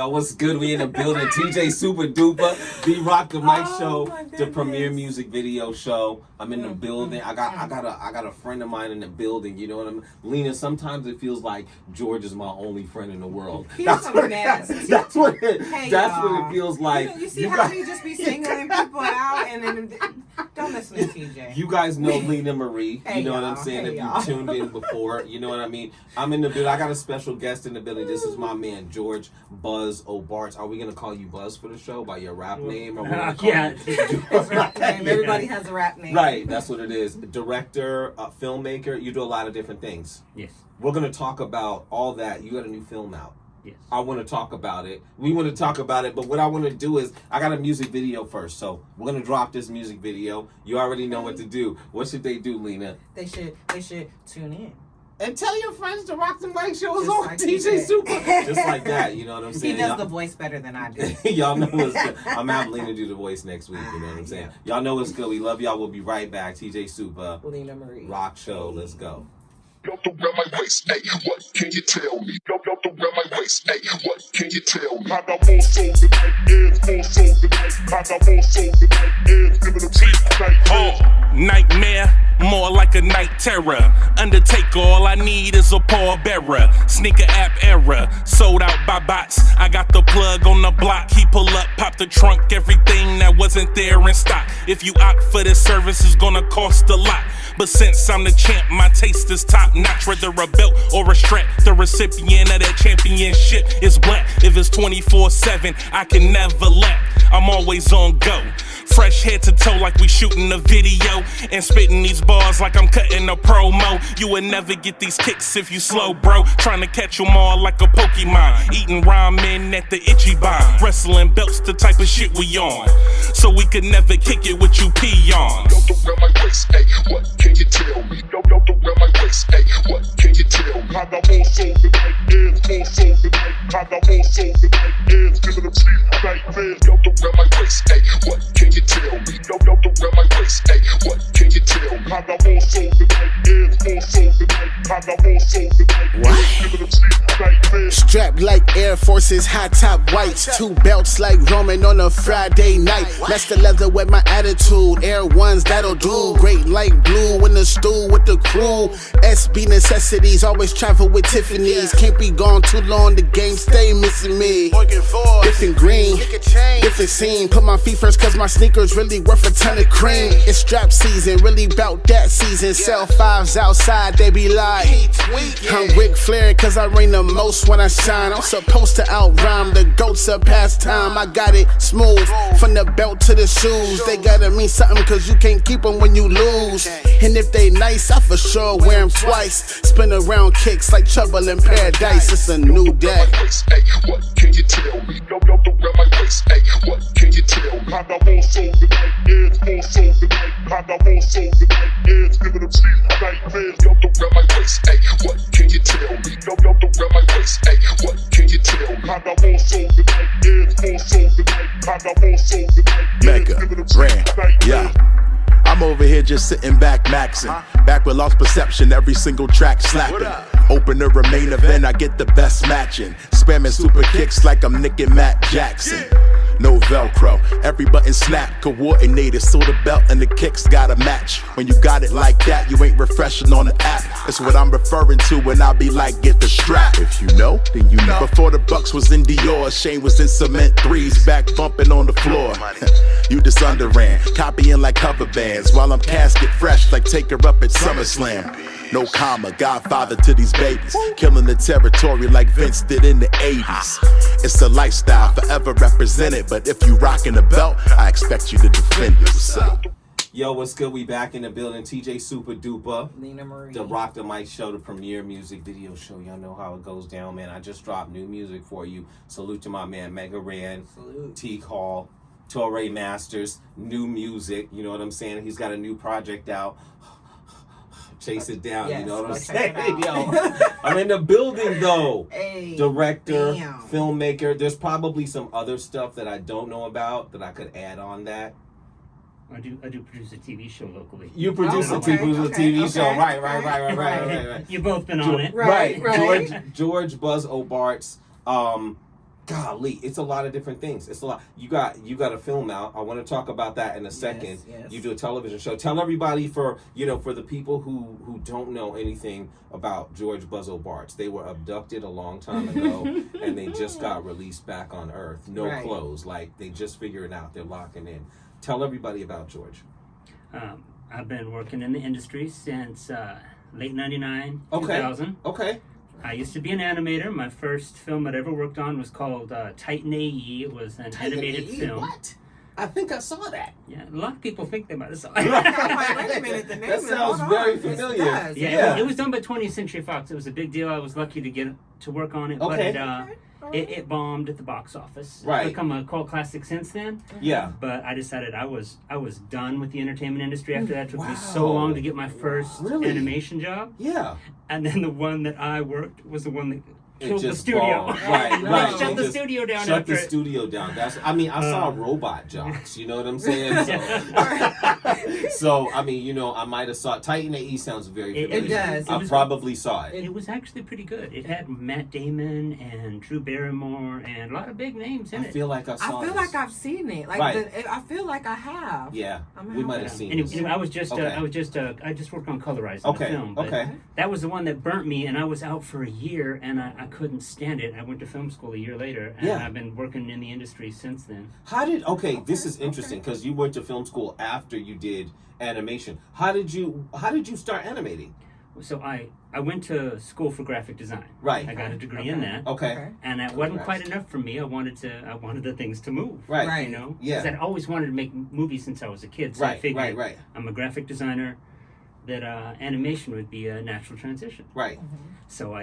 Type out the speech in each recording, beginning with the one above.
Yo, what's good? We in the building. TJ Super Duper, B-Rock the Mic Show, the premier music video show. I'm in the building. I got a friend of mine in the building. You know what I mean? Lena, sometimes it feels like George is my only friend in the world. That's what it feels like. You see how he just be singling people out and then don't listen to TJ. You guys know Lena Marie. Hey, you know what I'm saying? If you tuned in before, you know what I mean? I'm in the building. I got a special guest in the building. This is my man, George Buzz O'Barts. Are we going to call you Buzz for the show by your rap name? Or yeah. Rap name. Everybody has a rap name. Right, that's what it is. Director, filmmaker, you do a lot of different things. Yes. We're going to talk about all that. You got a new film out. Yes. I want to talk about it. We want to talk about it, but what I want to do is, I got a music video first, so we're going to drop this music video. You already know what to do. What should they do, Lena? They should tune in. And tell your friends to rock the mic shows Just on like TJ Super. Just like that, you know what I'm saying? He does the voice better than I do. Y'all know what's good. I'm having Lena do the voice next week, you know what I'm saying? Y'all know what's good. We love y'all. We'll be right back. TJ Super, Lena Marie. Rock Show. Let's go. Don't around my waist, hey, what can you tell me? Don't around my waist, hey, what can you tell me? I got more soul tonight, more soul tonight. I got more soul tonight, give it a beat like nightmare, more like a night terror. Undertaker, all I need is a pallbearer. Sneaker app error, sold out by bots. I got the plug on the block. He pull up, pop the trunk, everything that wasn't there in stock. If you opt for this service, it's gonna cost a lot. But since I'm the champ, my taste is top notch. Whether a belt or a strap, the recipient of that championship is black. If it's 24/7, I can never lack. I'm always on go. Fresh head to toe like we shooting a video. And spitting these bars like I'm cutting a promo. You would never get these kicks if you slow, bro. Trying to catch them all like a Pokemon. Eating ramen at the Itchy Bar. Wrestling belts, the type of shit we on. So we could never kick it with you peons. Don't around my waist, hey, what can you tell me? Don't around my waist, hey, what can you tell me? I got more soul tonight, more soul tonight. I got more soul tonight, give it a beat like this. Don't around my waist, hey, what can you tell me? Don't around my waist, hey, what can you tell me? I got more soul tonight, more soul tonight. I got more soul tonight, give it a beat like this. Strapped like Air Forces, high top whites. 2 belts like Roman on a Friday night. Master leather with my attitude. Air Ones, that'll do. Great like blue in the stool with the crew. SB necessities, always travel with Tiffany's. Can't be gone too long, the game stay missing me. Different green, different scene. Put my feet first cause my sneakers really worth a ton of cream. It's strap season, really bout that season. Sell 5s outside, they be like I'm Ric Flair cause I reign the most when I shine. I'm supposed to outrhyme the goats of pastime. I got it smooth, from the belt to the shoes. They gotta mean something cause you can't keep them when you lose. And if they nice, I for sure wear them twice. Spin around kicks like Trouble in Paradise. It's a new day. Hey, what can you tell me? Don't around my waist, hey, what can you tell me? I got more soul tonight, more soul tonight. I got more soul tonight, give it a beat like this. Don't around my waist, hey, what can you tell me? Don't around my waist, hey, what can you tell me? I got more soul tonight, more soul tonight. I got more soul tonight, Mega, Ran, yeah. I'm over here just sitting back maxing. Back with lost perception, every single track slapping. Open the main event, I get the best matching. Spamming super kicks like I'm Nick and Matt Jackson. No Velcro, every button snap, coordinated, so the belt and the kicks gotta match. When you got it like that, you ain't refreshing on the app. That's what I'm referring to when I be like, get the strap. If you know, then you know. Before the Bucks was in Dior, Shane was in cement 3s, back bumping on the floor. You just underran, copying like cover bands, while I'm casket fresh like Take Her Up at SummerSlam. No comma, godfather to these babies, killing the territory like Vince did in the 80s. It's a lifestyle, forever represented, but if you rockin' the belt, I expect you to defend it. What's up? Yo, what's good? We back in the building. TJ Super Duper, Lena Marie. the Rock the Mic Show, the premier music video show. Y'all know how it goes down, man. I just dropped new music for you. Salute to my man Mega Ran, Teek Hall, Toure Masters, new music. You know what I'm saying? He's got a new project out. Chase it down, yes, you know what I'm saying? Yo, I'm in the building though. Hey, Director, filmmaker. There's probably some other stuff that I don't know about that I could add on that. I do produce a TV show locally. You produce a TV show, right. You've both been on it. Right. George Buzz O'Barts. golly, it's a lot of different things. It's a lot. You got a film out. I want to talk about that in a second. Yes. You do a television show. Tell everybody for the people who don't know anything about George Buzzo Bartz. They were abducted a long time ago, and they just got released back on Earth. No clothes. Like, they just figured it out. They're locking in. Tell everybody about George. I've been working in the industry since late 99, Okay. 2000. Okay. I used to be an animator. My first film I'd ever worked on was called Titan AE. It was an animated film. What? I think I saw that. Yeah, a lot of people think they might have saw it. Wait a minute, the name That sounds very familiar. It does. Yeah, it was done by 20th Century Fox. It was a big deal. I was lucky to get to work on it, Okay. but it bombed at the box office. Right. It's become a cult classic since then. Yeah. But I decided I was done with the entertainment industry after that. It took me so Wow. long to get my first Really? animation job. Yeah. And then the one that I worked was the one that killed the just studio. bombed. Right, They right. shut the Just studio down Shut after the it. studio down. I saw robot jocks. You know what I'm saying? So I mean, I might have saw Titan AE. Sounds very It familiar. does. I probably saw it. It was actually pretty good. It had Matt Damon and Drew Barrymore and a lot of big names in I it. feel like I saw. I feel this. like I've seen it. Like Right. I feel like I have. Yeah, I'm we out. might have seen. Anyway, this. I was just Okay. I just worked on colorizing Okay, the film. But okay. That was the one that burnt me, and I was out for a year, and I couldn't stand it. I went to film school a year later, and Yeah. I've been working in the industry since then. This is interesting because you went to film school after you did animation. How did you start animating? So I went to school for graphic design. Right. I got a degree in that. Okay. And that wasn't Congrats. quite enough for me. I wanted the things to move. Right. Right. You know? Yeah. 'Cause I'd always wanted to make movies since I was a kid. So I Right. figured Right. I'm a graphic designer, that animation would be a natural transition. Right. So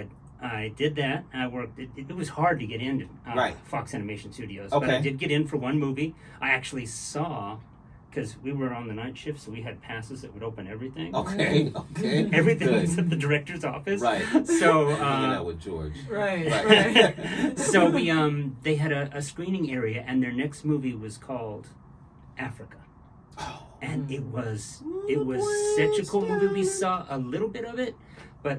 I did that. I worked. It was hard to get into Right. Fox Animation Studios, Okay. but I did get in for one movie. I actually saw, because we were on the night shift, so we had passes that would open everything. Okay. Okay. Everything Good. was at the director's office. Right. So Hanging out with George. Right. Right. so we they had a screening area, and their next movie was called Africa. Oh. And it was such a cool movie. We saw a little bit of it, but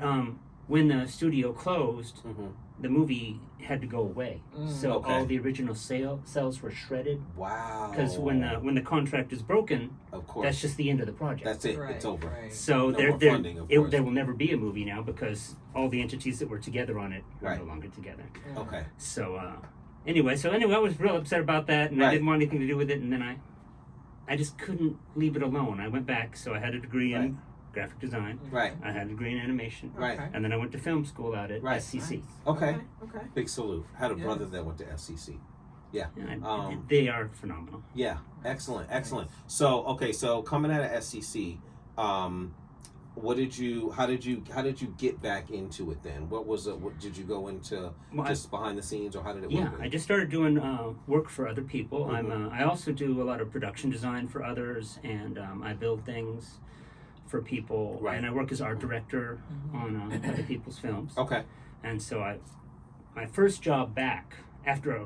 when the studio closed, the movie had to go away. So Okay. all the original cells were shredded. Wow. Because when the contract is broken, of course, that's just the end of the project. that's it. Right, It's over. right. So No there more funding, of course. there will never be a movie now because all the entities that were together on it are Right. no longer together. Okay. So anyway, I was real upset about that, and Right. I didn't want anything to do with it. And then I just couldn't leave it alone. I went back, so I had a degree Right. in graphic design. Right. I had a degree in animation. Right. Okay. And then I went to film school out at Right. SCC. Okay. Okay. Big salute. Had a Yeah. brother that went to FCC. Yeah. And they are phenomenal. Yeah. Excellent. Excellent. So so coming out of SCC, how did you get back into it then? What did you go into just behind the scenes, or how did it work? I just started doing work for other people. I also do a lot of production design for others, and I build things for people. Right. And I work as art director on other people's films. Okay. And so my first job back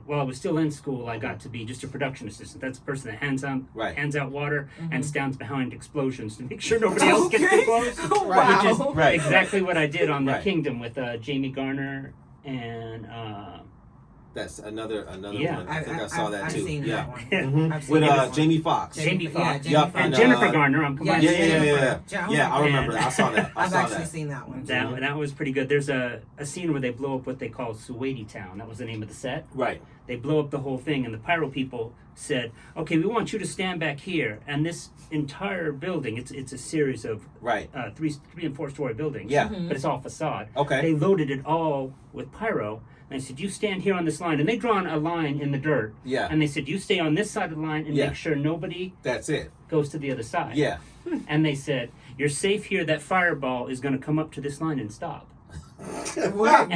while I was still in school, I got to be just a production assistant. That's the person that hands out water and stands behind explosions to make sure nobody else gets too close. Wow. Which is Right. exactly what I did on The Right. Kingdom with Jamie Garner and That's another Yeah. one. I think I saw that I've too. seen Yeah. that one. Mhm. I've seen With that one. Jamie Foxx. Jamie Foxx. Yep, and and, Jennifer Garner. I'm combining. Yeah. Jennifer. Yeah, I remember that. I saw that. I've actually seen that one. That was pretty good. There's a scene where they blow up what they call Suwedi Town. That was the name of the set. Right. They blow up the whole thing, and the pyro people said, "Okay, we want you to stand back here." And this entire building, it's a series of Right. 3 and 4 story buildings. Yeah. But it's all facade. Okay. They loaded it all with pyro. And I said, "You stand here on this line." And they drawn a line in the dirt. Yeah. And they said, "You stay on this side of the line and Yeah. make sure nobody That's it. goes to the other side." Yeah. And they said, "You're safe here. That fireball is going to come up to this line and stop." What?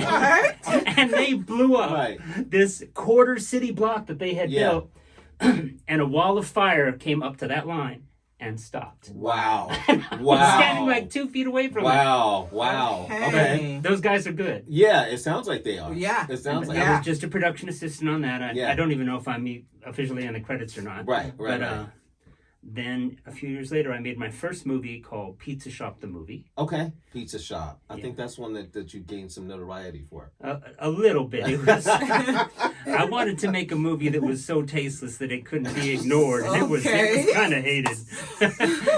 And they blew up Right. this quarter city block that they had Yeah. built, and a wall of fire came up to that line and stopped. Wow. I Wow. was standing like 2 feet away from it. Wow. Okay. Those guys are good. Yeah, it sounds like they are. Yeah. It sounds like I was just a production assistant on that. Yeah. I don't even know if I'm officially on the credits or not. Right. But Then a few years later, I made my first movie called Pizza Shop the Movie. Okay, Pizza Shop. I think that's one that you gained some notoriety for. A little bit. It was. I wanted to make a movie that was so tasteless that it couldn't be ignored, and it was kind of hated.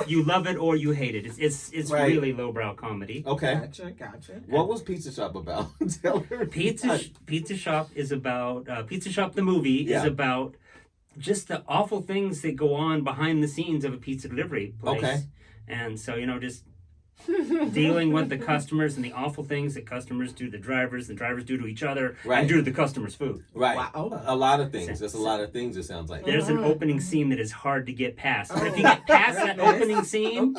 You love it or you hate it. It's right. Really lowbrow comedy. Okay, gotcha. What was Pizza Shop about? Pizza Shop is about Pizza Shop the movie is about just the awful things that go on behind the scenes of a pizza delivery place. Okay. And so, just dealing with the customers and the awful things that customers do to the drivers do to each other, and do to the customers' food. Right. Wow. A lot of things. There's a lot of things, it sounds like. There's an opening scene that is hard to get past. But if you get past that opening scene,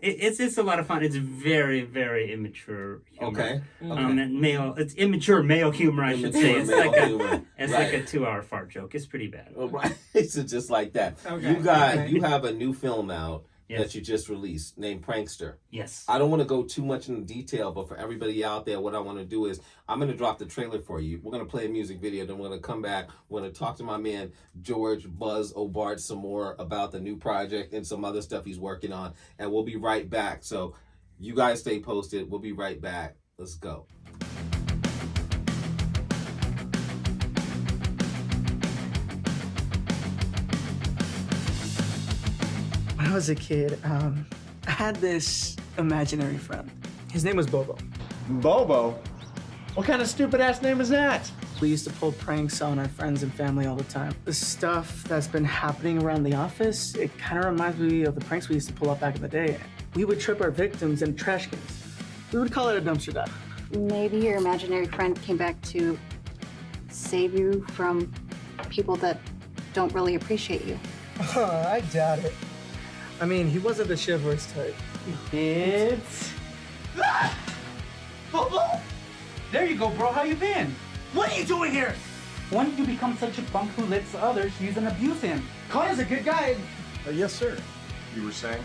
it's a lot of fun. It's very, very immature humor. Okay. It's immature male humor, I should say. It's like a 2-hour fart joke. It's pretty bad. Oh, right. It's just like that. Okay. You have a new film out. Yes. That you just released named Prankster. Yes. I don't want to go too much into detail, but for everybody out there, what I want to do is I'm going to drop the trailer for you. We're going to play a music video, then we're going to come back. We're going to talk to my man George Buzz Obart some more about the new project and some other stuff he's working on, and we'll be right back. So you guys stay posted. We'll be right back. Let's go. When I was a kid, I had this imaginary friend. His name was Bobo. Bobo? What kind of stupid-ass name is that? We used to pull pranks on our friends and family all the time. The stuff that's been happening around the office, it kind of reminds me of the pranks we used to pull up back in the day. We would trip our victims in trash cans. We would call it a dumpster dive. Maybe your imaginary friend came back to save you from people that don't really appreciate you. I doubt it. I mean, he wasn't the chivalrous type. It's... Bobo! There you go, bro. How you been? What are you doing here? When did you become such a punk who lets others use and abuse him? Connor's a good guy. Yes, sir. You were saying?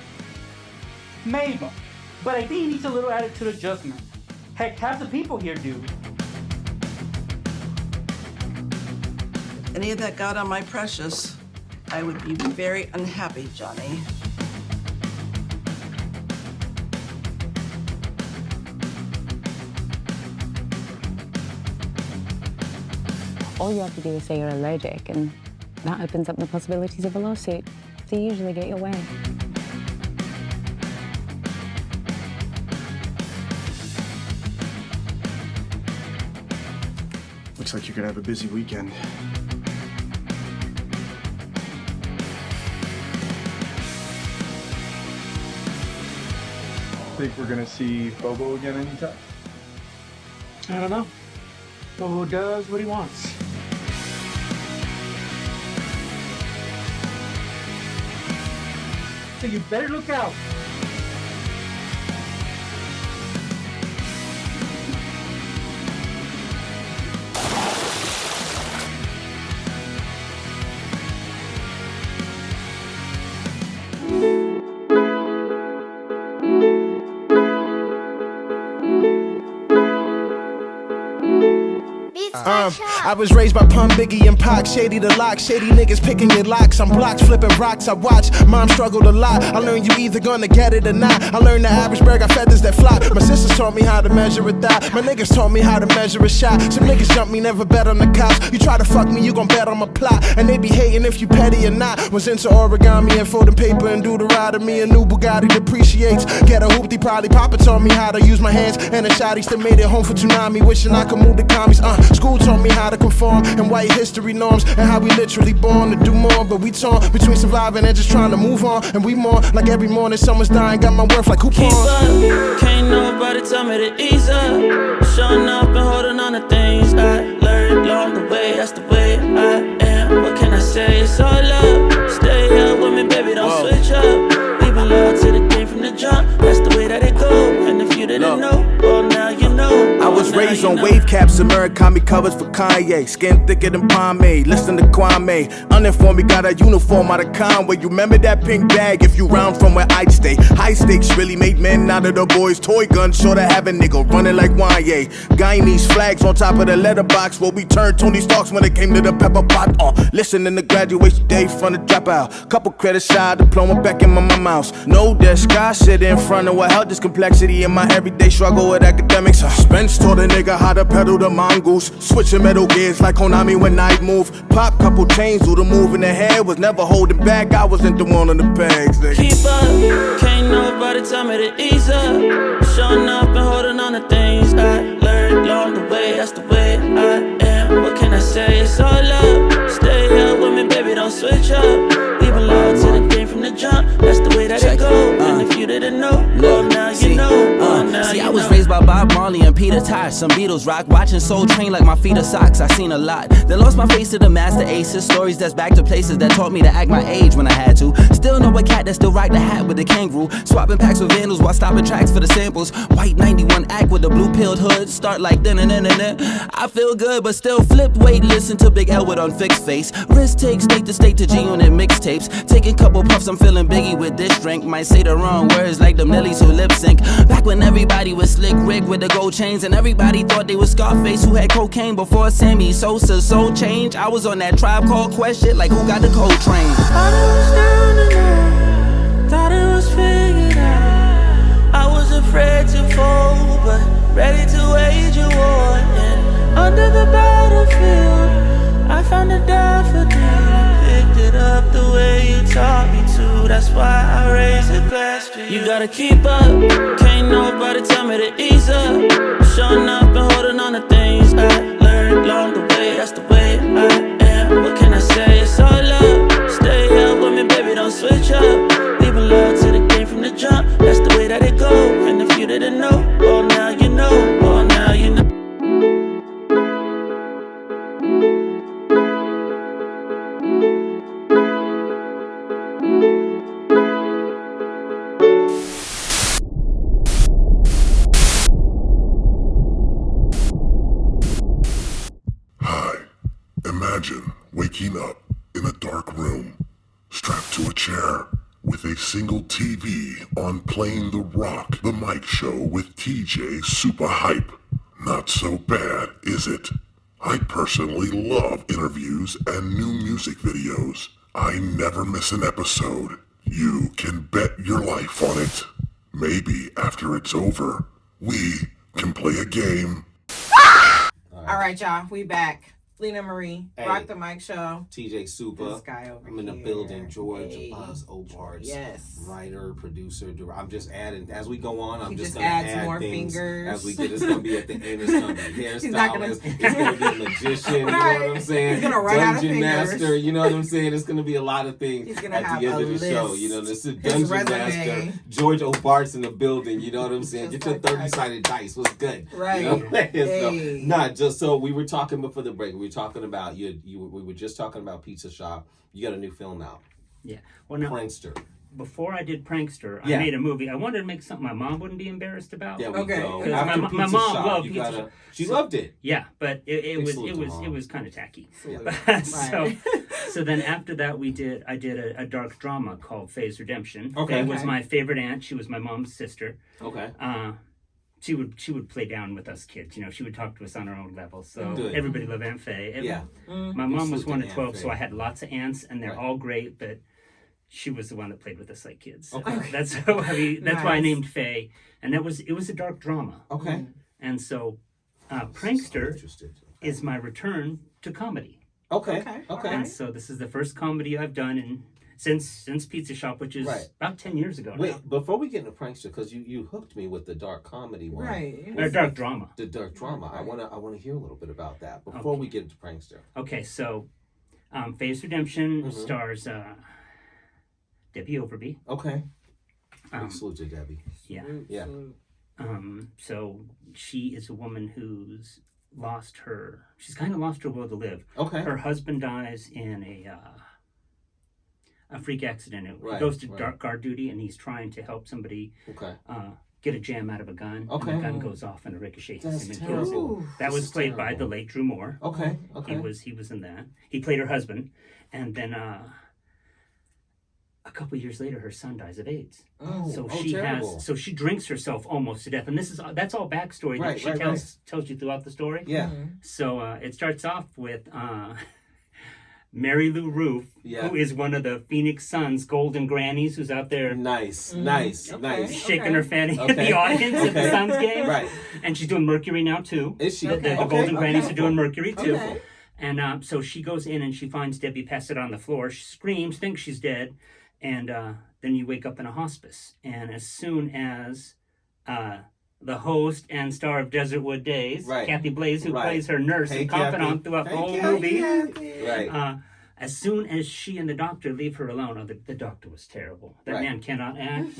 Maybe. But I think he needs a little attitude adjustment. Heck, half the people here do. If any of that got on my precious, I would be very unhappy, Johnny. All you have to do is say you're allergic, and that opens up the possibilities of a lawsuit. So you usually get your way. Looks like you're gonna have a busy weekend. Think we're gonna see Bobo again anytime? I don't know. Bobo does what he wants. So you better look out. I was raised by Pun, Biggie, and Pac. Shady the lock, shady niggas picking your locks. I'm blocks, flipping rocks. I watch mom struggle a lot. I learned you either gonna get it or not. I learned the average bird got feathers that fly. My sisters taught me how to measure a thigh. My niggas taught me how to measure a shot. Some niggas jump me, never bet on the cops. You try to fuck me, you gon' bet on my plot. And they be hating if you petty or not. Was into origami and folding paper and Deuteronomy. A new Bugatti depreciates. Get a hoopty, probably Papa taught me how to use my hands. And a shotty still made it home for tsunami. Wishing I could move the commies. School taught me how to conform and white history norms and how we literally born to do more, but we torn between surviving and just trying to move on. And we mourn like every morning someone's dying. Got my worth like coupons. Can't nobody tell me to ease up. Showing up and holding on to things I learned along the way. That's the way I am. What can I say? It's all love. Stay up with me, baby. Don't switch up. Leaving love to the game from the jump. That's the way that it go. And if you didn't know, well now you know. I was raised on wave Caps and Murakami covers for Kanye. Skin thicker than pomade. Listen to Kwame. Uninformed, we got a uniform out of Conway. You remember that pink bag if you round from where I'd stay. High stakes really made men out of the boys. Toy gun, sure to have a nigga running like Wanye. Guyanese flags on top of the letterbox. Well, we turned Tony Starks when it came to the pepper pot. Listening to graduation day from the dropout. Couple credits shy, diploma back in my house. No desk, I sit in front of what held this complexity in my everyday struggle with academics. Spence taught a nigga how to pedal the mongoose. Switching metal gears like Konami when I move. Pop couple chains, do the move in the head. Was never holding back, I wasn't the one on the pegs. Keep up, can't nobody tell me to ease up. Showing up and holding on to things I learned along the way. That's the way I am. What can I say? It's all love. Stay up with me, baby, don't switch up. Leave a love to the game from the jump. That's the way that it go. And if you didn't know, well now you know. I was raised by Bob Marley and Peter Tosh. Some Beatles rock, watching Soul Train like my feet are socks. I seen a lot. Then lost my face to the master aces. Stories that's back to places that taught me to act my age when I had to. Still know a cat that still rock the hat with the kangaroo. Swapping packs with vandals while stopping tracks for the samples. White 91 act with a blue pilled hood. Start like then. I feel good, but still flipped. Wait, listen to Big L with unfixed face. Risk take state to state to G-Unit mixtapes. Taking couple puffs, I'm feeling Biggie with this drink. Might say the wrong words like them Nellies who lip sync. Back when everybody was Slick Rick with the gold chains, and everybody thought they was Scarface who had cocaine before Sammy Sosa. Soul change. I was on that Tribe Called Quest shit like who got the cold train. Thought it was down and out, thought it was figured out. I was afraid to fold, but ready to wage a war. And under the battlefield, I found a daffodil. Picked it up the way you taught me to. That's why I raised a glass to you. You gotta keep up, can't nobody tell me to ease up. Showing up and holding on to things I learned along the way. That's the way I am. What can I say? It's all love. Stay up with me, baby, don't switch up. Leaving love to the game from the jump. That's the way that it go. And if you didn't know, well now you know. Well now you know. Imagine waking up in a dark room, strapped to a chair, with a single TV on playing The Rock, the Mike Show with TJ Supa Hype. Not so bad, is it? I personally love interviews and new music videos. I never miss an episode. You can bet your life on it. Maybe after it's over, we can play a game. All right, y'all, we back. Lena Marie, Hey. Rock the Mic Show. TJ Supa. This guy over I'm in the here. building. George Hey. Obarts. Yes. Writer, producer. I'm just adding as we go on. I'm He just just gonna adds add more things fingers. as we get. It's gonna be at the end. It's gonna be He's not gonna- hairstylist. It's gonna be magician. You know Right. what I'm saying? He's gonna run out of Dungeon fingers. master. You know what I'm saying? It's gonna be a lot of things He's gonna at have the end a of the show. list. You know, this is His Dungeon resume. Master George Obarts in the building. You know what I'm saying? Get your 30-sided dice. What's good? Right. You know? Hey. So, not just so we were talking before the break. We were talking about we were just talking about Pizza Shop. You got a new film out. Yeah. Well, now, Prankster. Before I did Prankster, I Yeah. made a movie. I wanted to make something my mom wouldn't be embarrassed about. There we go. 'Cause After my Pizza mom Shop, loved you Pizza gotta- Shop. she loved it. Yeah, but it salute to Mom. was kind of tacky. Yeah. so then after that I did a dark drama called Faye's Redemption. Okay. Faye was Okay. my favorite aunt. She was my mom's sister. Okay. She would play down with us kids. You know, she would talk to us on our own level. So Good. everybody loved Aunt Faye. Yeah. My You mom was salute one to of Aunt 12, so Faye. I had lots of aunts, and they're all great, but she was the one that played with us like kids. So Okay. that's how that's why I Nice. named Faye. And it was a dark drama. Okay. And so Prankster is my return to comedy. Okay. Okay. And so this is the first comedy I've done since Pizza Shop, which is Right. about 10 years ago now. Wait, before we get into Prankster, because you hooked me with the dark comedy one. Right. Or dark drama. The dark drama. I wanna hear a little bit about that before we get into Prankster. Okay, so Faye's Redemption Mhm. stars Debbie Overby. Okay. Big salute to Debbie. Yeah. Yeah. So she is a woman who's she's kind of lost her will to live. Okay. Her husband dies in a freak accident. He Right, goes to right. guard duty, and he's trying to help somebody Okay. get a jam out of a gun. Okay. And the gun goes off and it ricochets him That's and kills him. terrible. That was played by the late Drew Moore. Okay. He was in that. He played her husband, and then a couple years later, her son dies of AIDS. So she drinks herself almost to death, and that's all backstory that she tells you throughout the story. Yeah. So it starts off with Mary Lou Roof, who is one of the Phoenix Suns' golden grannies, who's out there nice, shaking her fanny at the audience at the Suns game. Right. And she's doing Mercury now too. Is she? The golden grannies are doing Mercury too. Okay. And so she goes in and she finds Debbie passed on the floor. She screams, thinks she's dead, and then you wake up in a hospice. And as soon as the host and star of Desertwood Days, Kathy Blaze, who plays her nurse and confidant throughout the whole movie, as soon as she and the doctor leave her alone, the doctor was terrible. That man cannot act.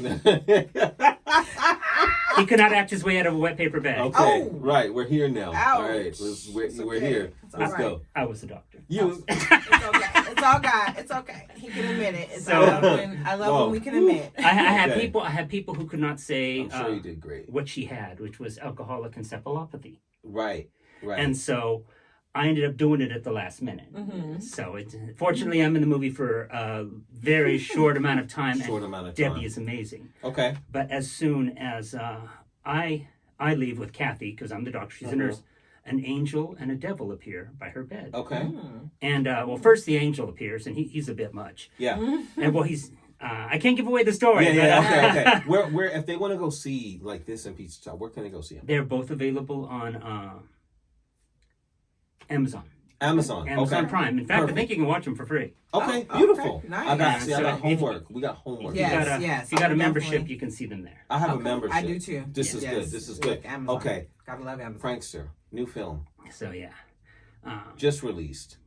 He could not act his way out of a wet paper bag. Okay, right. We're here now. Ouch. All right, we're here. Let's go. I was the doctor. You. It's all God. It's okay. He can admit it. It's all I love when we can admit. I had people who could not say I'm sure you did great. What she had, which was alcoholic encephalopathy. Right. And so I ended up doing it at the last minute. So fortunately, I'm in the movie for a very short amount of time. Debbie is amazing. Okay. But as soon as I leave with Kathy, because I'm the doctor, she's a nurse, an angel and a devil appear by her bed. Okay. And first the angel appears, and he's a bit much. Yeah. And he's. I can't give away the story. Okay. Where if they want to go see like this in Pizza Shop, where can they go see them? They're both available on Amazon Prime. In fact, I think you can watch them for free. Okay, beautiful. Okay, nice. I got homework. We got homework. If you got a membership, you can see them there. I have a membership. I do too. This is good. This is good. Amazon. Okay. Gotta love Amazon. Prankster, new film. So yeah, just released.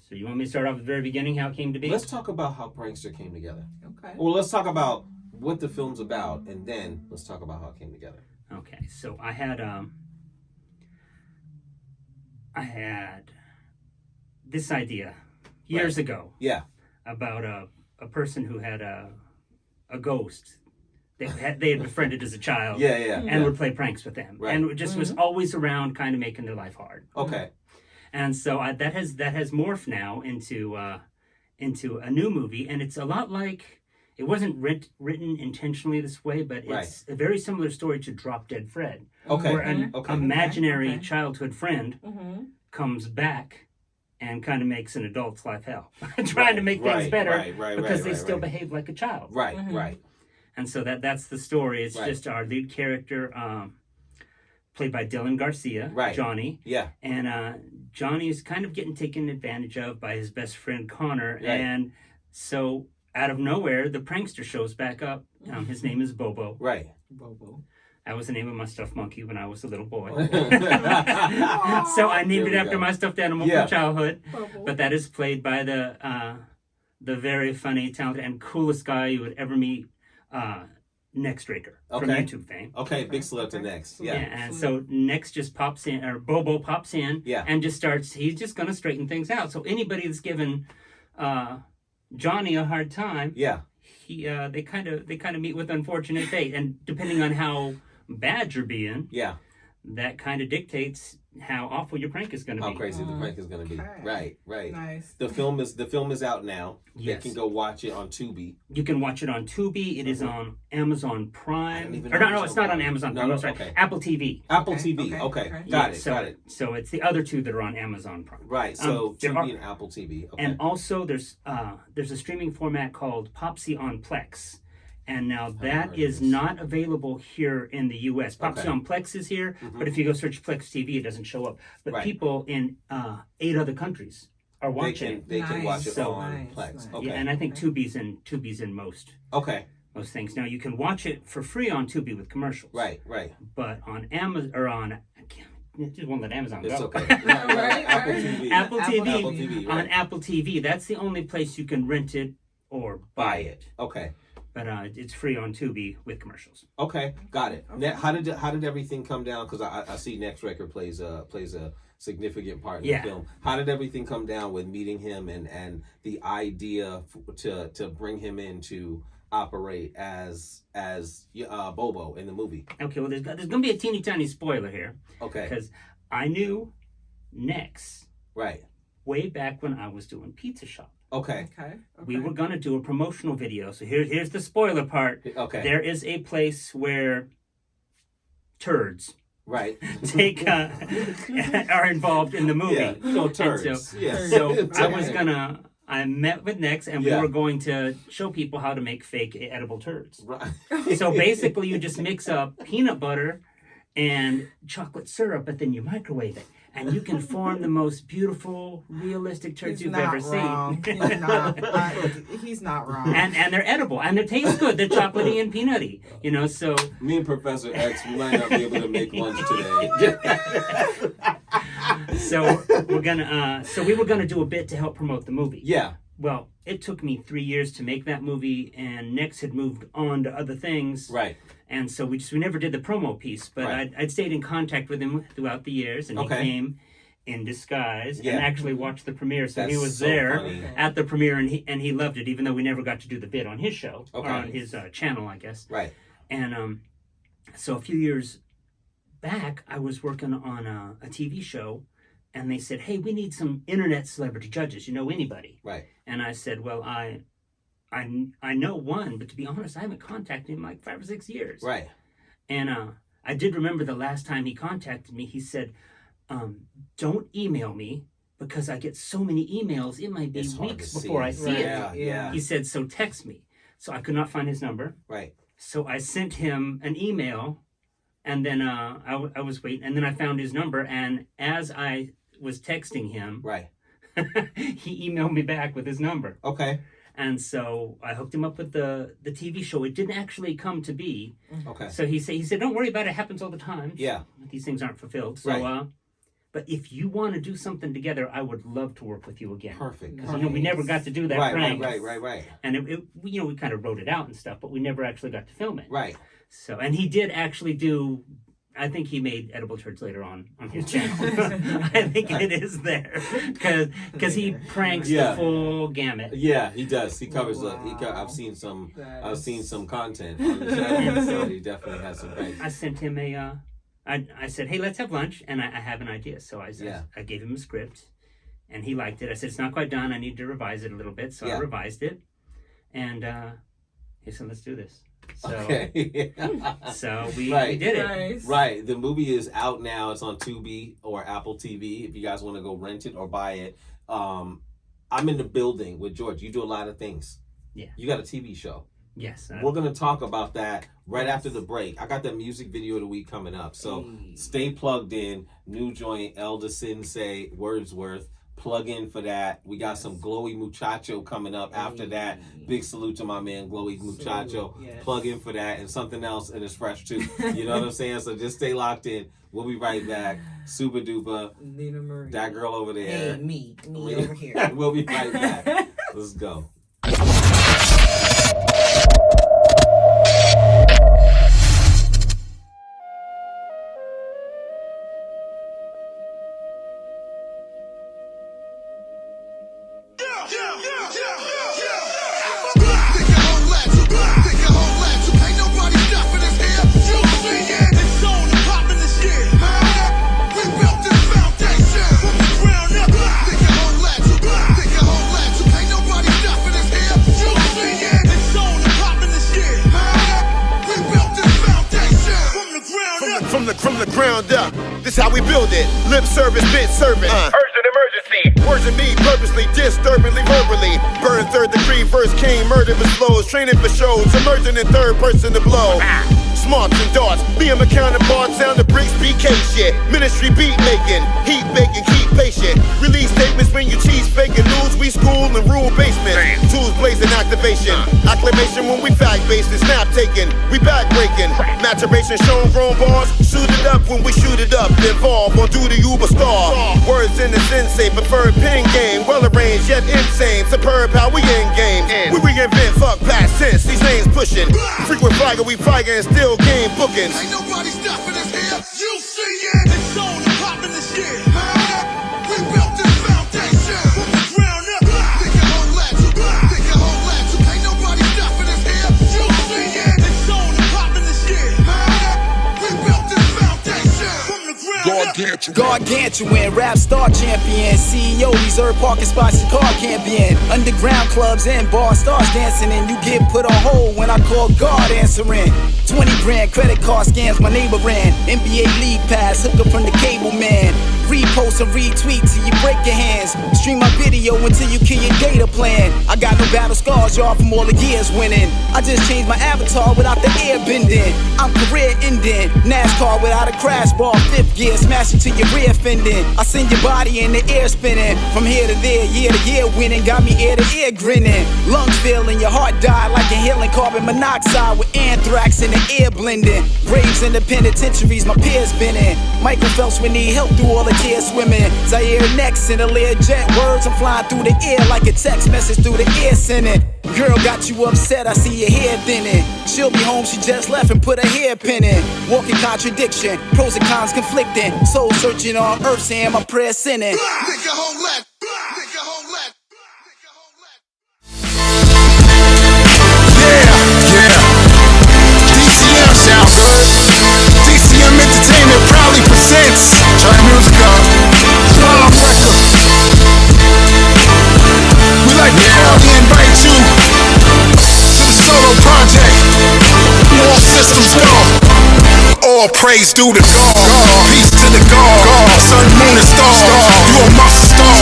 So you want me to start off at the very beginning, how it came to be? Let's talk about how Prankster came together. Okay. Well, let's talk about what the film's about, and then let's talk about how it came together. Okay. So I had this idea years ago. Yeah. About a person who had a ghost. They had befriended as a child. And would play pranks with them. Right. And it just was always around, kind of making their life hard. Okay. And so that has morphed now into a new movie, and it's a lot like, it wasn't written intentionally this way, but it's a very similar story to Drop Dead Fred. Okay. Where an imaginary childhood friend comes back and kind of makes an adult's life hell, trying to make things better because they still behave like a child. Right. And so that's the story. It's just our lead character, played by Dylan Garcia, Johnny. Yeah. And Johnny's kind of getting taken advantage of by his best friend Connor. And so out of nowhere, the prankster shows back up. His name is Bobo. Right. Bobo. That was the name of my stuffed monkey when I was a little boy. So I named it after my stuffed animal from childhood. Bobo. But that is played by the very funny, talented, and coolest guy you would ever meet, Nextraker from YouTube fame. Okay, big salute to Next. Yeah. And so Next just pops in, or Bobo pops in, and just starts, he's just going to straighten things out. So anybody that's given Johnny a hard time, they kind of meet with unfortunate fate. And depending on how bad you're being, that kind of dictates how awful your prank is going to be. How crazy the prank is going to be. Right. Nice. The film is out now. Yes. You can go watch it on Tubi. You can watch it on Tubi. It is on Amazon Prime. It's not on Amazon Prime. I'm sorry. Okay. Apple TV. Apple TV. Okay. Got it. So it's the other two that are on Amazon Prime. Right. So Tubi and Apple TV. Okay. And also there's a streaming format called Popsy on Plex. And now that is not available here in the U.S. Popsy on Plex is here, but if you go search Plex TV, it doesn't show up. But people in 8 other countries are watching it. They can watch it on Plex. Okay. Yeah, and I think Tubi's in most. Okay. Most things. Now you can watch it for free on Tubi with commercials. Right. But on Amazon or on, just won't let Amazon go. It's okay. Apple TV. Apple TV. On Apple TV, that's the only place you can rent it or buy it. Okay. But it's free on Tubi with commercials. Okay, got it. Okay. How did everything come down? Because I see Nextraker plays a significant part in the film. How did everything come down with meeting him and the idea to bring him into operate as Bobo in the movie? Okay, well, there's going to be a teeny tiny spoiler here. Okay. Because I knew Nex. Right. Way back when I was doing Pizza Shop. Okay. We were going to do a promotional video. So here's the spoiler part. Okay. There is a place where turds are involved in the movie. Yeah, turds. So I met with Nex and we were going to show people how to make fake edible turds. Right. So basically you just mix up peanut butter and chocolate syrup, but then you microwave it. And you can form the most beautiful, realistic turds you've ever seen. He's not wrong. And they're edible, and they taste good. They're chocolatey and peanutty, so... Me and Professor X, we might not be able to make lunch today. So we were gonna do a bit to help promote the movie. Yeah. Well, it took me 3 years to make that movie, and Nex had moved on to other things. Right. And so we never did the promo piece, but I'd stayed in contact with him throughout the years, and he came in disguise and actually watched the premiere. So he was there at the premiere, and he loved it, even though we never got to do the bit on his show or on his channel, I guess. Right. And so a few years back, I was working on a TV show, and they said, "Hey, we need some internet celebrity judges. You know anybody?" Right. And I said, "Well, I know one, but to be honest, I haven't contacted him in like 5 or 6 years." Right. And I did remember the last time he contacted me, he said, "Don't email me because I get so many emails. It might be weeks before I see it." Yeah. He said, "So text me." So I could not find his number. Right. So I sent him an email, and then I was waiting, and then I found his number, and as I was texting him, he emailed me back with his number. Okay. And so I hooked him up with the TV show. It didn't actually come to be. Okay. So he said, "Don't worry about it. It happens all the time. Yeah. These things aren't fulfilled." So, but if you want to do something together, I would love to work with you again. Perfect. Because we never got to do that prank. Right. And we kind of wrote it out and stuff, but we never actually got to film it. Right. So, and he did actually do. I think he made edible turds later on his channel. I think it is there because he pranks the full gamut. Yeah, he does. He covers. I've seen some content on the channel, so he definitely has some pranks. I sent him I said, "Hey, let's have lunch," and I have an idea. So I gave him a script, and he liked it. I said, "It's not quite done. I need to revise it a little bit." So I revised it, and he said, "Let's do this." So, so we did it. Nice. Right. The movie is out now. It's on Tubi or Apple TV if you guys want to go rent it or buy it. I'm in the building with George. You do a lot of things. Yeah. You got a TV show. Yes. We're going to talk about that right after the break. I got the music video of the week coming up. So stay plugged in. New joint, Elder Sensei, Wordsworth. Plug in for that. We got some Glowie Muchacho coming up after that. Big salute to my man Glowie Muchacho. Plug in for that and something else, and it's fresh too. You know what I'm saying? So just stay locked in. We'll be right back. Super duper. Lena Marie. That girl over there. Hey, me over here. We'll be right back. Let's go. From the ground up, this how we build it. Lip service, bit service. Urgent emergency. Words of me purposely, disturbingly, verbally. Burn third degree, verse king, murder with flows. Training for shows, emerging in third person to blow. Smarts and darts, being my counterpart, sound the bricks, BK shit. Ministry beat making, heat baking, keep patient. Release statements when you cheese faking. News we school and rule basement. Tools blazing activation. Acclamation when we fact based and snap taking. We back breaking. Maturation shown grown bars. Suited up when we shoot it up. Involved on duty Uber star. Words in the Sensei, preferred pin game. Well arranged yet insane. Superb how we end games. We reinvent, fuck past tense. These names pushing. Frequent flagger, we flagger and still game bookings. Ain't nobody stopping us here. You see it. It's on and popping the shit. We built this foundation from the ground up. Think your whole lot. Think your whole lot. Ain't nobody stopping us here. Gargantuan, rap star champion, CEO, reserve parking spots your car can't be in. Underground clubs and bar stars dancing in. You get put on hold when I call God answering. 20 grand credit card scams my neighbor ran. NBA league pass, hook up from the cable man. Repost and retweet till you break your hands. Stream my video until you kill your data plan. I got no battle scars, y'all, from all the years winning. I just changed my avatar without the air bending. I'm career ending, NASCAR without a crash bar. Fifth gear, smash it to your rear fending. I send your body in the air spinning. From here to there, year to year winning. Got me ear to ear grinning. Lungs filling, your heart died like inhaling carbon monoxide with anthrax in the air blending. Graves in the penitentiaries, my peers been in. Michael Phelps would need help through all the tears swimming. Zaire next in a Learjet. Words I'm flying through the air like a text message through the air sending. Girl got you upset, I see your hair thinning. She'll be home, she just left and put her hairpin in. Walking contradiction, pros and cons conflicting. Soul searching on earth, saying my prayer sinning. Nigga, hold that. Nigga, hold that. DCM sound good. DCM Entertainment proudly presents Rhymrcka. Rhymrcka. We like to proudly invite you to the solo project. All systems go. All praise due to God. Peace to the God. Sun, moon, and stars. You a monster star.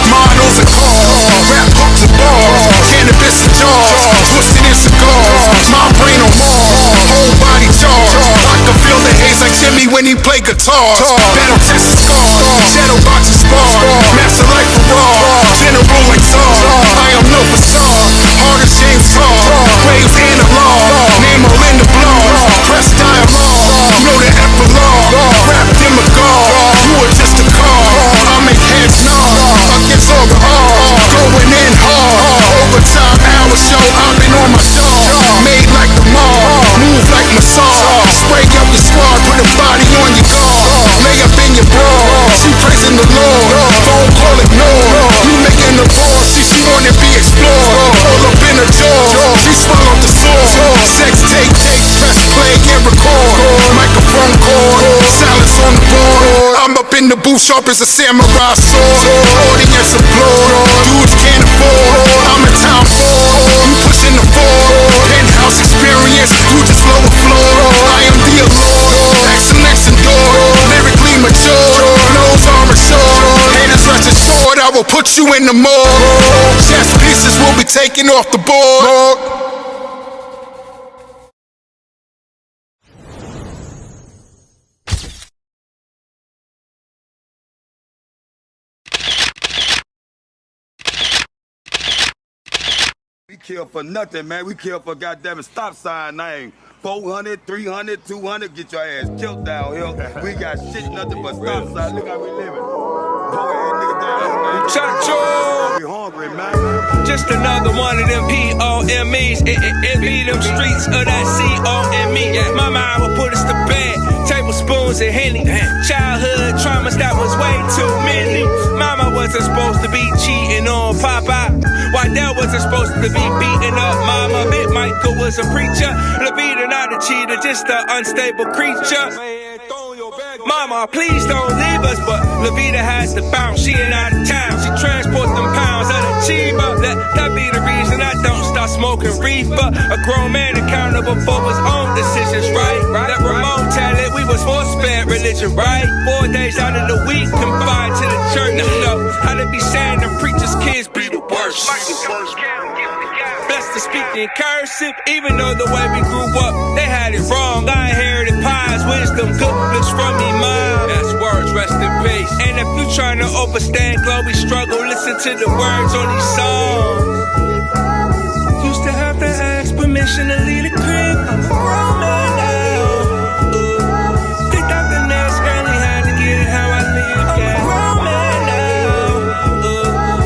Models and cars. Rap hooks and bars. Cannabis and jars. Twisted in cigars. My brain on Mars. Whole body charged. I can feel the haze like Jimmy when he play guitars. Battle tested scars. Shadow boxes spar. Master like Ferrar. General like Tsar. I am no facade. Hard as James Carr. Waves analog. Name all in the blog. Press dialogue. Know the epilogue. Rap demagogue. You are just a car. I make heads nod. Against all the odds. Going in hard. Overtime hour show. I've been on my dog. Made like the mall. Move like massage. Spray up the squad. Put a body on your guard. Lay up in your bra. She praising the Lord. Phone call ignore. You making the roar. She wanna be explored. All up in her jaw. She swallowed the sword. Sex take. Press play and record. Microphone cord. Silence on the board. I'm up in the booth sharp as a samurai sword. Audience applaud. Dudes can't afford. I'm a town board. You pushing the floor. Penthouse experience. You just lower floor. I am the allure. Excellence endured. Lyrically mature. Flows are assured. Haters rest assured. I will put you in the morgue. Chess pieces will be taken off the board. We kill for nothing, man. We kill for goddamn stop sign name. 400, 300, 200, get your ass killed down here. We got shit, nothing but stop sign. Look how we living. Muchacho! We hungry, man. Just another one of them POMEs. It be them streets of that COME. Yeah, my mind will put us to bed. Tablespoons and Henny. Childhood traumas, that was way too many. Mama wasn't supposed to be cheating on Papa. Wydell wasn't supposed to be beating up Mama. Big Michael was a preacher. Levita not a cheater, just an unstable creature. Mama, please don't leave us, but Levita has to bounce. She ain't out of town. She transport them pounds of the cheaper. That be the reason I don't start smoking reefer. A grown man accountable for his own decisions, right? That Ramon tell it, we was force-fed religion, right? 4 days out of the week, confined to the church. You know how they be saying them preachers' kids be the worst. Blessed to speak in cursive, even though the way we grew up, they had it wrong. I inherited pies, wisdom, good looks from me, mom. That's words, rest in peace. And if you trying to overstand Glowie struggle, listen to the words on these songs. Used to have to ask permission to leave the crib. I'm a grown man now. Picked out the nest early, had to get it how I live. I'm a grown man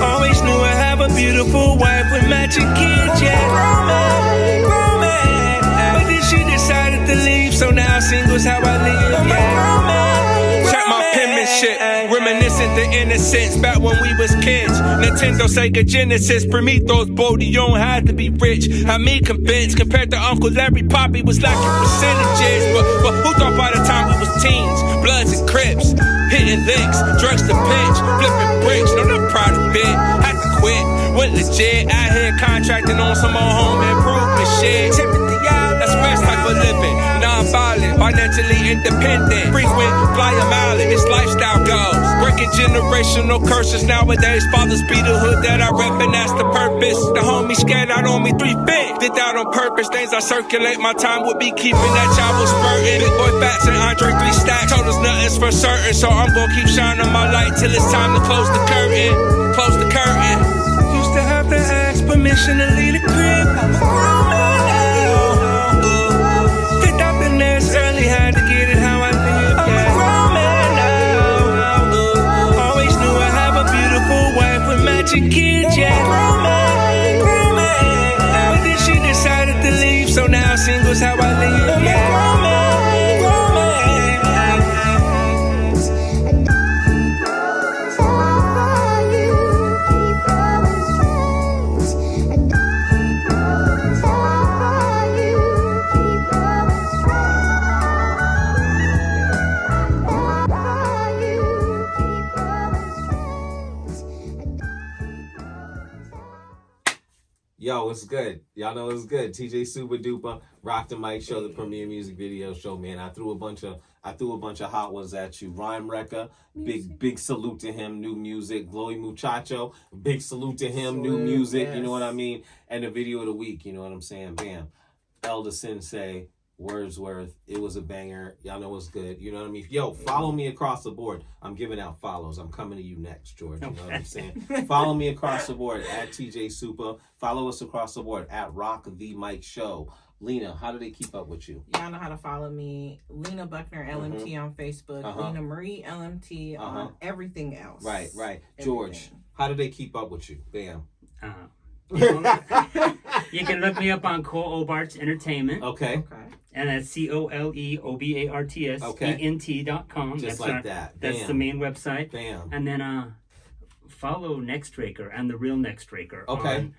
now. Always knew I have a beautiful wife with matching kids, yeah. Grown man. But then she decided to leave, so now single's how I live, yeah. Check my penmanship, reminiscent the innocence back when we was kids. Nintendo, Sega, Genesis, Prometheus, Bodie, you don't have to be rich. Had me convinced, compared to Uncle Larry, Poppy was lacking percentages. But who thought by the time we was teens, Bloods and Crips, Eating licks, drugs to pitch, flipping bricks. No, not proud of it. Had to quit, went legit. Out here contracting on some more home improvement shit. Timothy Allen, that's best type of living. Non-violent, financially independent. Frequent flyer mileage, it's lifestyle goals. Breaking generational curses nowadays. Fathers be the hood that I rep, and that's the purpose. The homie scared out on me 3 feet. Did that on purpose. Things I circulate, my time would be keeping that child was spurting. Big boy Fats and Andre 3 stacks. Told us nothing's for certain, so I'm gonna keep shining my light till it's time to close the curtain. Close the curtain. Used to have to ask permission to leave the crib. I'm a grown man now. Picked up in this early, had to get it how I live. I'm a grown man now. Always knew I have a beautiful wife with matching kids, yeah. Grown man, grown man. But then she decided to leave, so now singles how I live, yeah. Grown man, grown man. Yo, it's good. Y'all know it's good. TJ Super Duper, Rock the Mic Show, the premier music video show, man. I threw a bunch of hot ones at you. Rhymrcka, big salute to him, new music. Glowie Muchacho, big salute to him, new music, yes. You know what I mean? And the video of the week, you know what I'm saying? Bam. Elder Sensei, Wordsworth, it was a banger. Y'all know it's good. You know what I mean? Yo, follow me across the board. I'm giving out follows. I'm coming to you next, George. You know what I'm saying? Follow me across the board at TJ Supa. Follow us across the board at Rock the Mic Show. Lena, how do they keep up with you? Y'all know how to follow me. Lena Buckner LMT on Facebook. Lena Marie LMT on everything else. Right. George, how do they keep up with you? Bam. You can look me up on Cohosted Entertainment. Okay. And that's COLEOBARTS Just like that. That's the main website. Bam. And then follow Nextraker and the real Nextraker on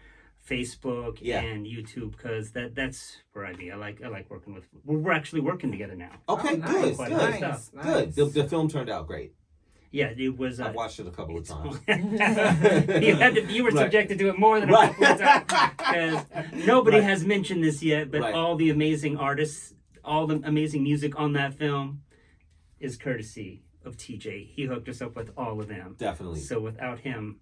Facebook and YouTube, because that's where I be. I like working with. We're actually working together now. Okay, good. Nice. The film turned out great. Yeah, it was. I watched it a couple of times. You were subjected to it more than a couple of times, because nobody has mentioned this yet, but all the amazing artists, all the amazing music on that film is courtesy of TJ. He hooked us up with all of them. Definitely. So without him,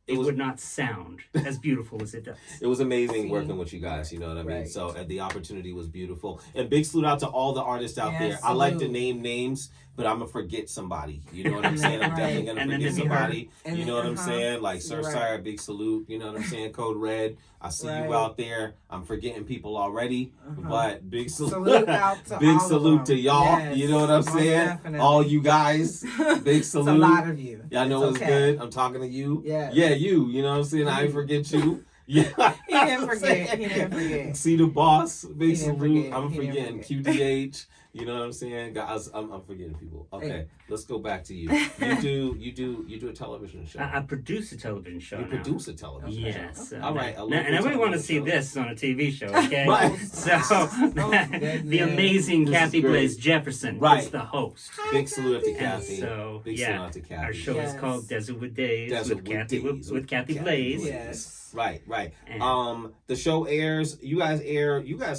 it would not sound as beautiful as it does. It was amazing working with you guys, you know what I mean? So the opportunity was beautiful. And big salute out to all the artists out there. I like to name names, but I'm going to forget somebody. You know what I'm saying? I'm definitely going to forget somebody. You know what I'm saying? Like Sir Sire, big salute. You know what I'm saying? Code Red. I see you out there. I'm forgetting people already, but big salute out to big salute to y'all. Yes. You know what I'm saying? Definitely. All you guys. Big salute. It's a lot of you. Y'all know it's good. I'm talking to you. Yeah, you. You know what I'm saying? I ain't forget you. Yeah. He didn't forget. See the boss. Big salute. I'm forgetting QDH. You know what I'm saying? Guys, I'm forgetting people. Okay, let's go back to you. You do a television show. I produce a television show. You produce a television show. Yes. All right. And everybody want to see this on a TV show, okay? Right. So the amazing Kathy Blaze Jefferson is the host. Big salute to Kathy. So big salute out to Kathy. Our show is called Desert with Days with Kathy Blaze. Yes. Right. And, the show airs. You guys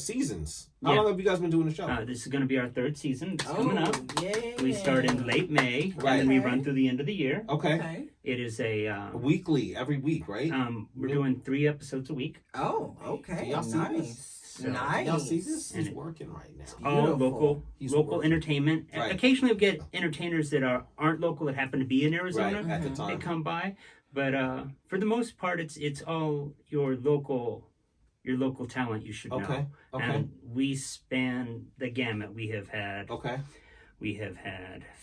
seasons. How long have you guys been doing the show? This is going to be our 3rd season. It's coming up. Yeah. We start in late May, and then we run through the end of the year. Okay. It is a weekly, every week, right? We're doing 3 episodes a week. Oh, okay. Y'all see this? Nice. Y'all see this? He's working right now. All local entertainment. Right. Occasionally we get entertainers that aren't local that happen to be in Arizona. At the time. They come by. But for the most part, it's all your local talent you should know. Okay. And we span the gamut. We have had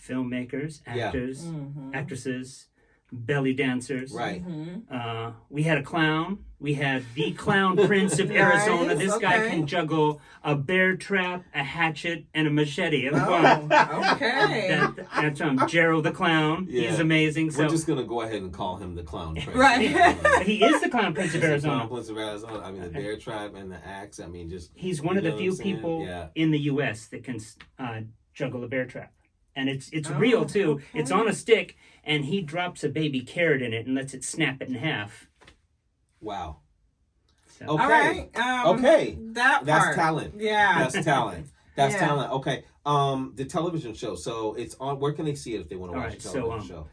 filmmakers, actors, actresses, belly dancers. Right. We had a clown. We had the clown prince of Arizona. This guy can juggle a bear trap, a hatchet, and a machete. Okay. That's Gerald the clown. Yeah. He's amazing. We're just gonna go ahead and call him the clown prince. Right. He is the clown prince of Arizona. The clown prince of Arizona. I mean, the bear trap and the axe. I mean, just he's one of the few people in the U.S. that can juggle a bear trap and it's real too. Okay. It's on a stick, and he drops a baby carrot in it and lets it snap it in half. Wow. So. Okay. All right. Okay. That's talent. Yeah. That's talent. That's talent. Okay. The television show. So it's on. Where can they see it if they want to watch the television show?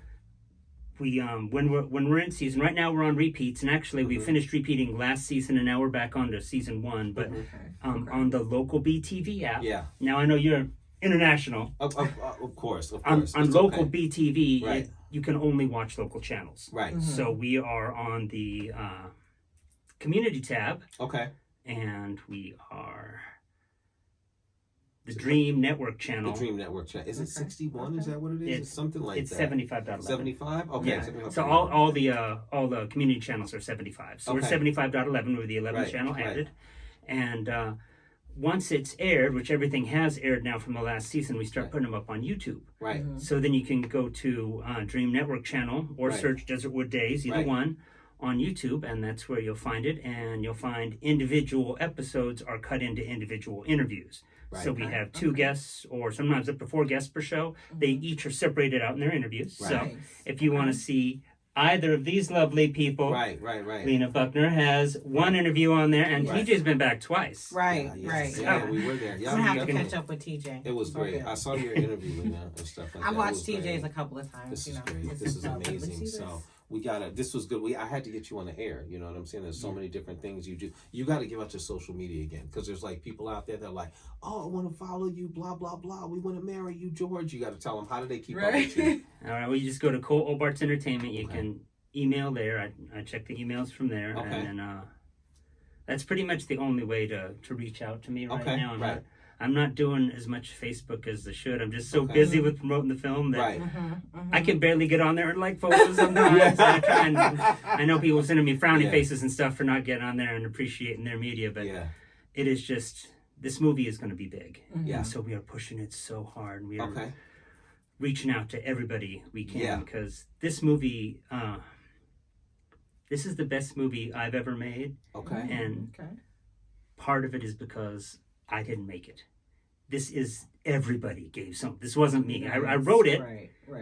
We when we're in season right now, we're on repeats, and actually we finished repeating last season, and now we're back on to season 1. But on the local BTV app. Yeah. Now I know you're international. Of course. On local BTV, you can only watch local channels. Right. So we are on the community tab. Okay. And we are the Dream Network channel. The Dream Network channel. Is it 61? Is that what it is? It's something like it's that. 75.11. 75? Okay. Yeah. 75. So all the community channels are 75. So we're 75.11 with the 11th channel added. And once it's aired, which everything has aired now from the last season, we start putting them up on YouTube. Right. So then you can go to Dream Network channel or search Desertwood Days, either one, on YouTube, and that's where you'll find it. And you'll find individual episodes are cut into individual interviews. Right. So we have 2 guests, or sometimes up to 4 guests per show. They each are separated out in their interviews. Right. So if you want to see either of these lovely people, Lena Buckner has 1 interview on there, and TJ's been back twice. Right. Yeah, we were there. Yeah, I'm gonna have to catch up with TJ. It was great. I saw your interview, Lena, and stuff like that. I watched TJ's a couple of times. This is great. This is amazing. So this was good. I had to get you on the air. You know what I'm saying? There's so many different things you do. You got to give out your social media again, because there's like people out there that are like, oh, I want to follow you, blah, blah, blah. We want to marry you, George. You got to tell them, how do they keep up with you? All right, well, you just go to Cole Obarts Entertainment. You can email there. I check the emails from there. Okay. And then that's pretty much the only way to reach out to me right now. I'm not doing as much Facebook as I should. I'm just so busy with promoting the film that I can barely get on there and like photos sometimes. I know people sending me frowny faces and stuff for not getting on there and appreciating their media, but it is just, this movie is going to be big. And so we are pushing it so hard. We are reaching out to everybody we can, because this movie, this is the best movie I've ever made. And part of it is because I didn't make it. This is, everybody gave some. This wasn't me. I wrote it,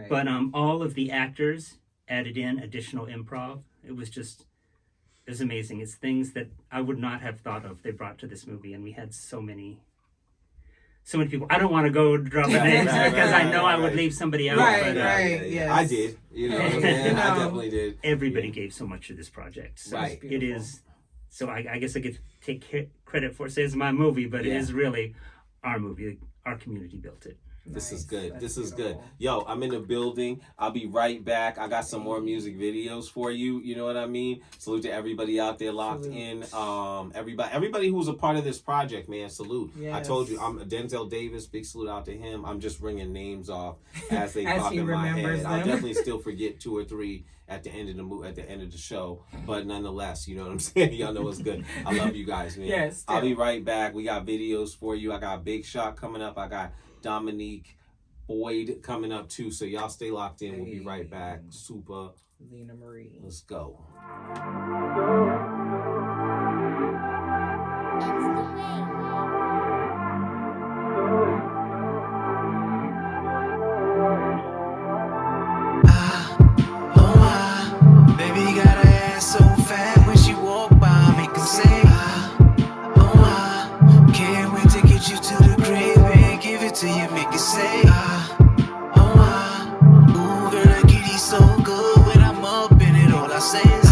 but all of the actors added in additional improv. It was amazing. It's things that I would not have thought of they brought to this movie, and we had so many people. I don't want to go drop names because I know I would leave somebody out. Yes. I did. You know what I'm saying? I definitely did. Everybody gave so much to this project. So it is. So I guess I get to take credit for it. It's my movie, but it is really our movie. Our community built it. This is good. This is good. Yo, I'm in the building. I'll be right back. I got some more music videos for you. You know what I mean? Salute to everybody out there locked in. Everybody who's a part of this project, man. Salute. Yes. I told you, I'm Denzel Davis. Big salute out to him. I'm just ringing names off as they pop in my head. I'll definitely still forget 2 or 3 at the end of the show, but nonetheless, you know what I'm saying? Y'all know what's good. I love you guys, man. Yes. I'll be right back. We got videos for you. I got Bigshot coming up. I got Dominique Boyd coming up too. So y'all stay locked in. We'll be right back. Supa. Lena Marie. Let's go. So fat when she walk by, make her say, oh my, can't wait to get you to the crib and give it to you, make it say, oh my, ooh girl, that kitty so good when I'm up in it, all I say is,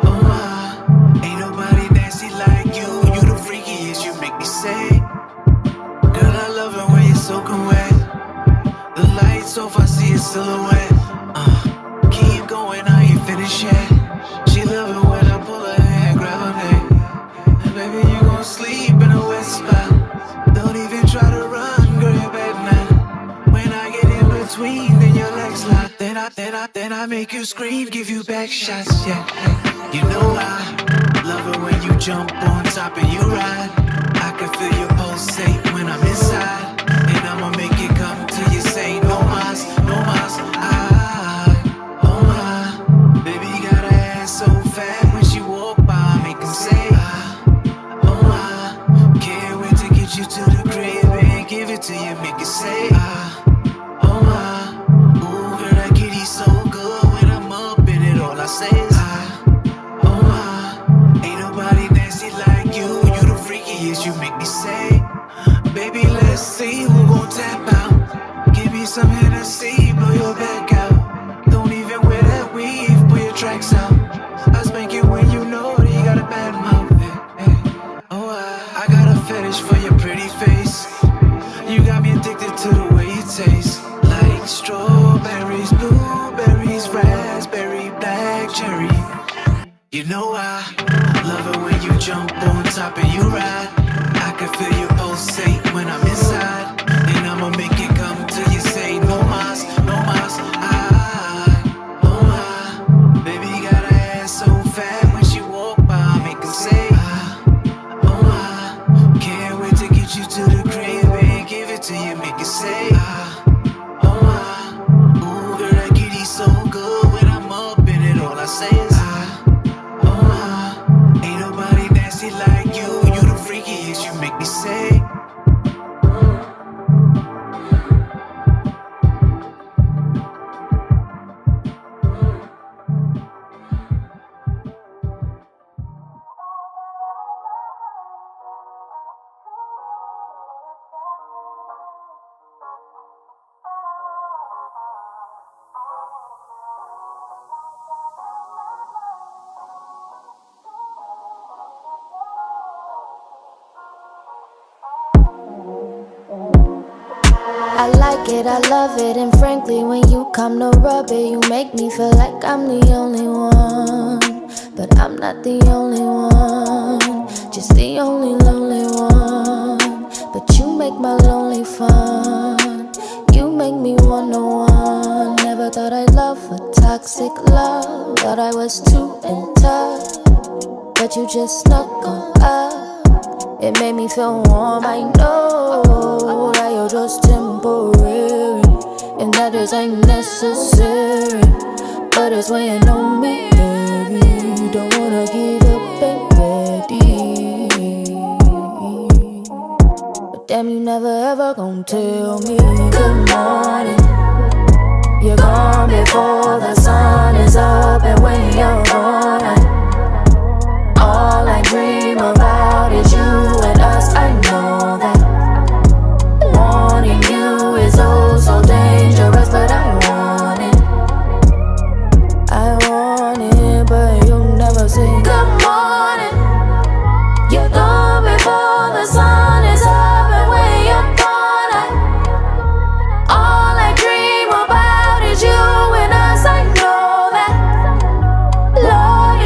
oh my, ain't nobody nasty like you the freakiest, you make me say, girl, I love it when you're soaking wet, the lights off, I see a silhouette, keep going, I ain't finished yet. She love it when I pull her hair, grab her neck. And baby, you gon' sleep in a wet spot. Don't even try to run, girl, you're bad now. When I get in between, then your legs lock. Then I make you scream, give you back shots, yeah. You know I love it when you jump on top and you ride. I can feel your pulsate when I'm inside. And I'ma make it come till you say no mas, no mas. So fat when she walk by, make her say, oh my, can't wait to get you to the crib and give it to you, make it say, wanna see, blow your back out. Don't even wear that weave, pull your tracks out. I spank you when you know that you got a bad mouth. Oh, I got a fetish for your pretty face. You got me addicted to the way you taste. Like strawberries, blueberries, raspberry, black cherry. You know I love it when you jump on top and you ride. I can feel you pulsate when I'm inside. And I'ma make it come till you say no mas, no mas. Oh my, baby got her ass so fat when she walk by, make her say oh my. Can't wait to get you to the crib and give it to you, make it say oh my. Ooh girl, that kitty so good when I'm up in it, all I say is oh my. Ain't nobody nasty like you, you the freakiest, you make me say. I like it, I love it, and frankly, when you come to rub it, you make me feel like I'm the only one. But I'm not the only one, just the only lonely one. But you make my lonely fun, you make me wanna one. Never thought I'd love a toxic love, thought I was too in touch, but you just snuck on up. It made me feel warm, I know that you're just temporary, and that this ain't necessary. But it's weighing on me, baby. Don't wanna give up, ain't ready. But damn, you never ever gon' tell me good morning. You're gone before the sun is up, and when you're gone, all I dream about is you and us, I know that. Wanting you is oh so dangerous, but I want it, but you never say good morning. You're gone before the sun is up, and when you're gone, all I dream about is you and us, I know that. Lord,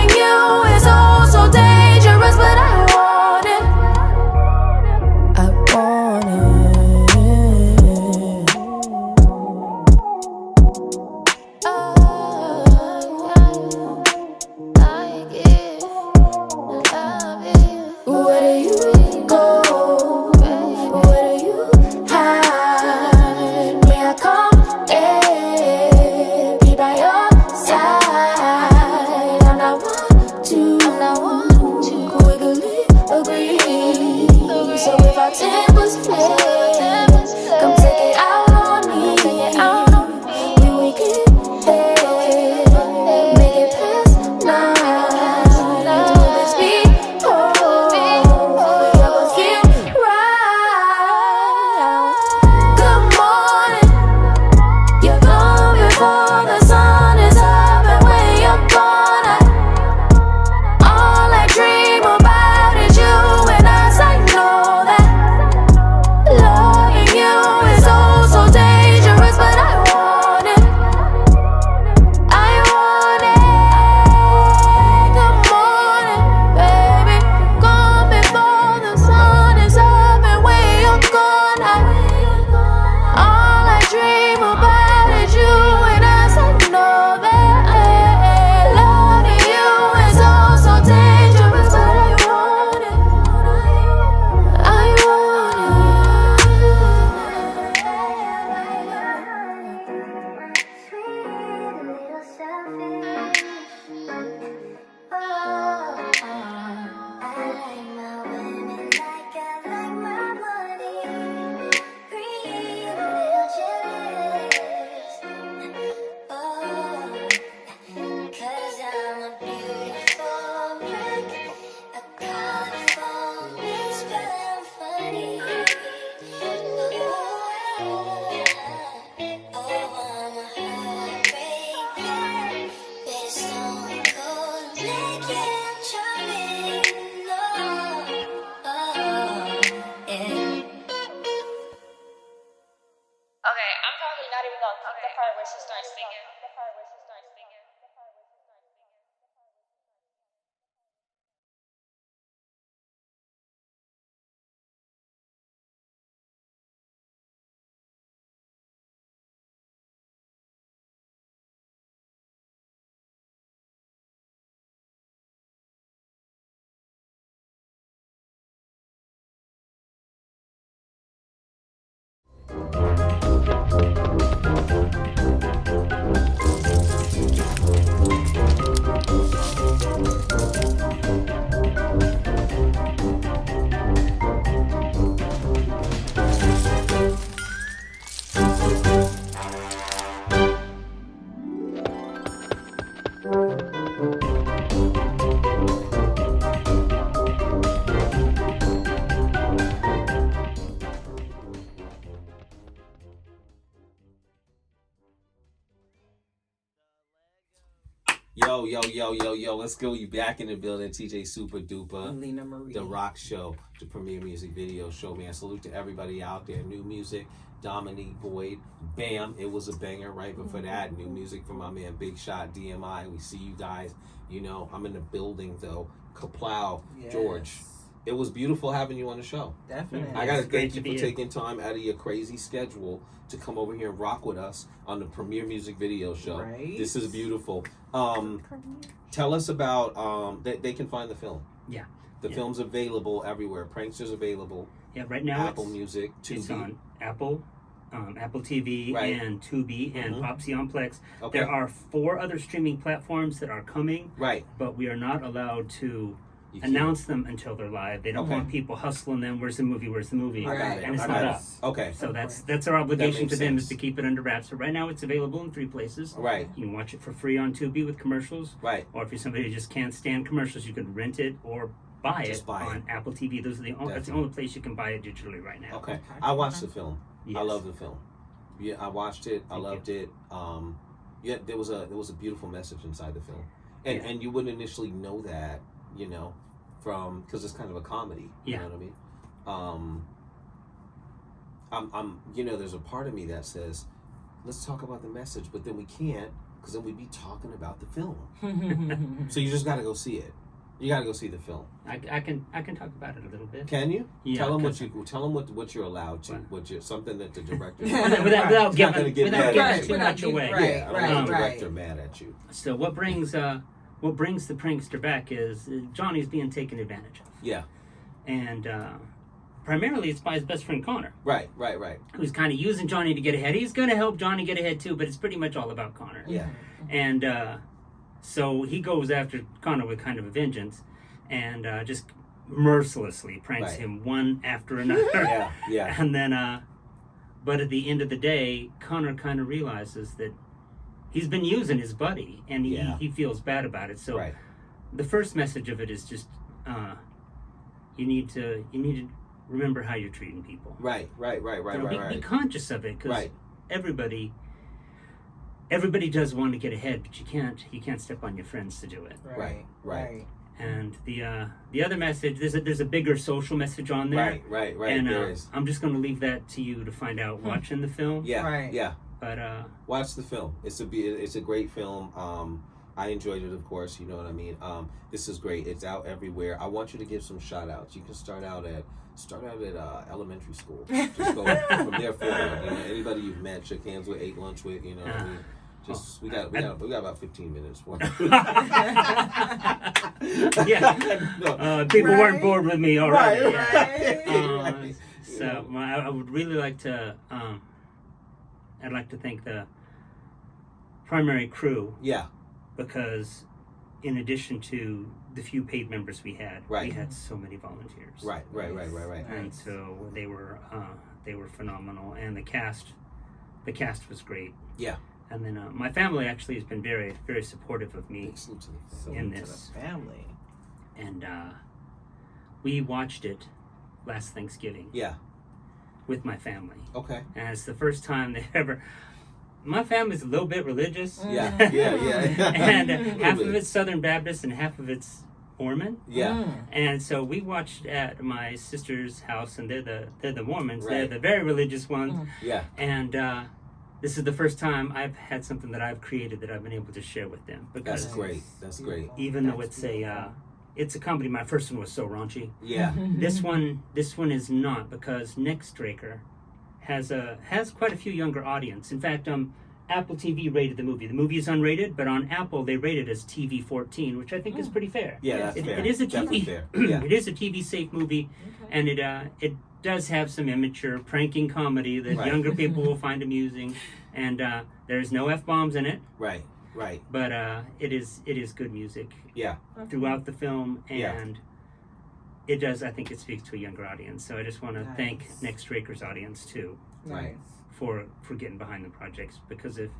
I'll keep the part where she starts singing. Yo, let's go. You back in the building. TJ Super Duper. Lena Marie. The Rock Show, the premier music video show, man. Salute to everybody out there. New music, Dominique Boyd. Bam, it was a banger right before that. New music from my man Bigshot, DMI. We see you guys. You know, I'm in the building though. Kaplow, Yes. George. It was beautiful having you on the show. Definitely. I gotta It's great thank to you be for here. taking time out of your crazy schedule to come over here and rock with us on the premier music video show. Right. This is beautiful. Tell us about they can find the film. Yeah. The film's available everywhere. Prankster's available. Yeah, right now Apple Music, it's Tubi. on Apple TV Right. and Tubi and Mhm. Popsy on Plex. Okay. There are 4 other streaming platforms that are coming. Right. But we are not allowed to You can't. announce them until they're live. They don't Okay. want people hustling them. Where's the movie? Where's the movie? I got it. And it's I not got it. us. Okay. So that's our obligation makes to them is sense. to keep it under wraps. So right now it's available in 3 places. Right. You can watch it for free on Tubi with commercials. Right. Or if you're somebody who just can't stand commercials, you could rent it or buy Just it buy on Apple TV. Those are that's the only place you can buy it digitally right now. Okay. I watched the film. Yes. I love the film. Yeah, I watched it. I loved it. Yeah, there was a beautiful message inside the film, and you wouldn't initially know that, you know, from because it's kind of a comedy. You Yeah. know what I mean? I'm you know, there's a part of me that says, let's talk about the message, but then we can't because then we'd be talking about the film. So you just got to go see it. You got to go see the film. I can talk about it a little bit. Can you? Yeah, Tell them what you're allowed to. What you're something that the director without It's not gonna giving mad too at you. much away. Yeah, I don't want the director mad at you. So what brings the prankster back is Johnny's being taken advantage of. Yeah. And primarily it's by his best friend Connor. Right. Who's kind of using Johnny to get ahead. He's going to help Johnny get ahead too, but it's pretty much all about Connor. Yeah. And so he goes after Connor with kind of a vengeance and just mercilessly pranks Right. him one after another. Yeah. And then, but at the end of the day, Connor kind of realizes that he's been using his buddy and he feels bad about it. So the first message of it is just you need to remember how you're treating people. Right. Be conscious of it because everybody does want to get ahead, but you can't step on your friends to do it. Right. And the other message, there's a bigger social message on there. Right. And there is. I'm just going to leave that to you to find out watching the film. Yeah. But watch the film. It's a great film. I enjoyed it, of course. You know what I mean. This is great. It's out everywhere. I want you to give some shout outs. You can start out at elementary school. Just go from there forward. You know, anybody you've met, shook hands with, ate lunch with. You know what I mean. Just we got about 15 minutes for it. People weren't bored with me already. Right. So I would really like to. I'd like to thank the primary crew. Yeah. Because, in addition to the few paid members we had so many volunteers. Right. And so they were phenomenal, and the cast was great. Yeah. And then my family actually has been very, very supportive of me in this. Family. And we watched it last Thanksgiving. Yeah. With my family. Okay. And it's the first time they ever. My family's a little bit religious. Yeah. And half of it's Southern Baptist and half of it's Mormon. Yeah. And so we watched at my sister's house, and they're the Mormons. Right. They're the very religious ones. Yeah. And this is the first time I've had something that I've created that I've been able to share with them. Because that's great. That's great. Even though it's a comedy, my first one was so raunchy. Yeah. This one is not, because Nextbreaker has quite a few younger audience. In fact, Apple TV rated the movie. The movie is unrated, but on Apple they rate it as TV 14, which I think is pretty fair. Yeah, that's fair. It is a Definitely TV. Fair. Yeah. It is a TV safe movie, and it does have some immature pranking comedy that younger people will find amusing, and there's no F-bombs in it. Right. But it is good music. Yeah. Throughout the film, and it does. I think it speaks to a younger audience. So I just want to thank Nextbreaker's audience too. Nice. For getting behind the projects, because if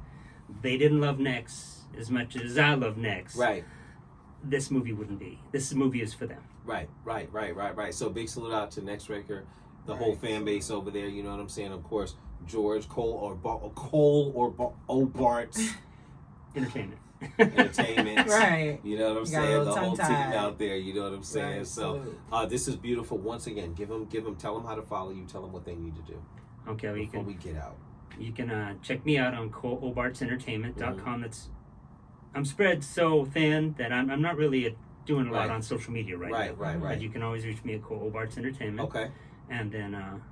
they didn't love Nex as much as I love Nex, this movie wouldn't be. This movie is for them. Right. So big salute out to Nextbreaker, the whole fan base over there. You know what I'm saying? Of course, George Cole or Obart's Entertainment. Right. You know what I'm You got a saying? little The whole team tongue-tied. out there. You know what I'm saying? Right, So this is beautiful. Once again, give them. Tell them how to follow you. Tell them what they need to do. Okay, well, before we get out. You can check me out on ColeObartsEntertainment.com. I'm spread so thin that I'm not really doing a lot on social media right now. But you can always reach me at Cole Obarts Entertainment. Okay. And then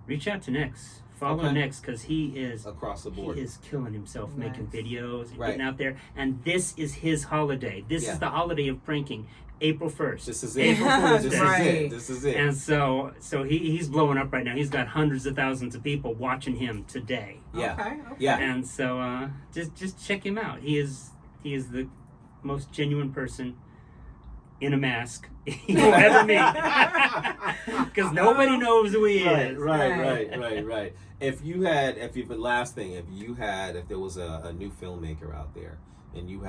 reach out to Nex. Follow Nex, because he is across the board. He is killing himself making videos and Right. getting out there. And this is his holiday. This is the holiday of pranking. April 1st. This is it. April Fool's This Day. is it. This is it. And so he's blowing up right now. He's got hundreds of thousands of people watching him today. Yeah. Okay. Yeah. And so just check him out. He is the most genuine person in a mask you'll ever meet. Because nobody knows who he is. Right. If there was a new filmmaker out there and you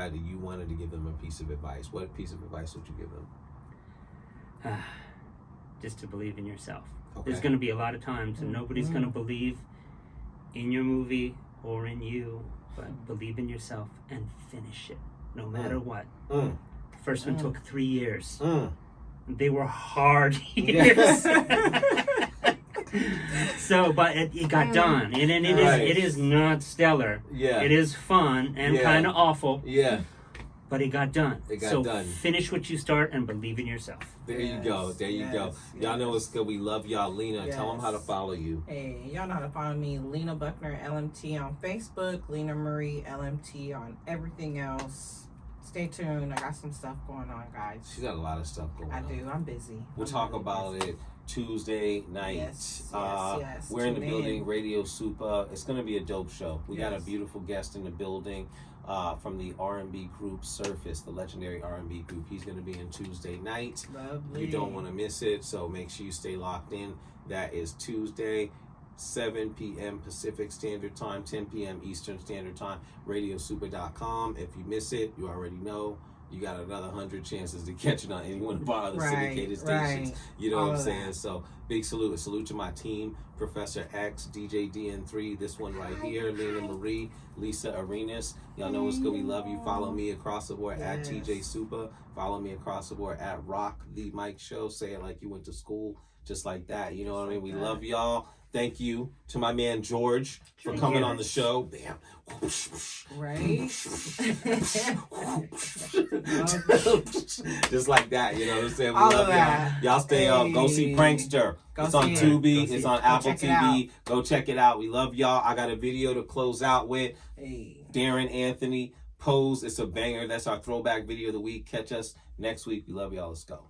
wanted to give them a piece of advice, what piece of advice would you give them? Just to believe in yourself. Okay. There's going to be a lot of times and nobody's going to believe in your movie or in you, but believe in yourself and finish it no matter what. The first one took 3 years. They were hard years. So, but it got done, and it is not stellar. Yeah, it is fun and kind of awful. Yeah, but it got done. It got so done. Finish what you start and believe in yourself. There you go. Y'all know it's good. We love y'all. Lena, tell them how to follow you. Hey, y'all know how to follow me, Lena Buckner LMT on Facebook, Lena Marie LMT on everything else. Stay tuned. I got some stuff going on, guys. She's got a lot of stuff going on. I do. I'm busy. We'll talk about it Tuesday night. Yes. We're in the Tune building, Radio Supa. It's going to be a dope show. We got a beautiful guest in the building from the R&B group Surface, the legendary R&B group. He's going to be in Tuesday night. Lovely. You don't want to miss it, so make sure you stay locked in. That is Tuesday, 7 p.m. Pacific Standard Time, 10 p.m. Eastern Standard Time, radiosupa.com. If you miss it, you already know. You got another 100 chances to catch it on any one of our other syndicated stations. You know what I'm saying? So big salute. A salute to my team, Professor X, DJ DN3, this one right here, Lena Marie, Lisa Arenas. Y'all know what's good. We love you. Follow me across the board at TJ Supa. Follow me across the board at Rock the Mike Show. Say it like you went to school, just like that. You know what I mean? We love y'all. Thank you to my man George for coming on the show. Bam. Right? Just like that, you know what I'm saying? We All love of that. y'all. Y'all stay up. Go see Prankster. It's on Tubi. It's on Apple TV. Go check it out. We love y'all. I got a video to close out with. Daaron Anthony, Pose. It's a banger. That's our throwback video of the week. Catch us next week. We love y'all. Let's go.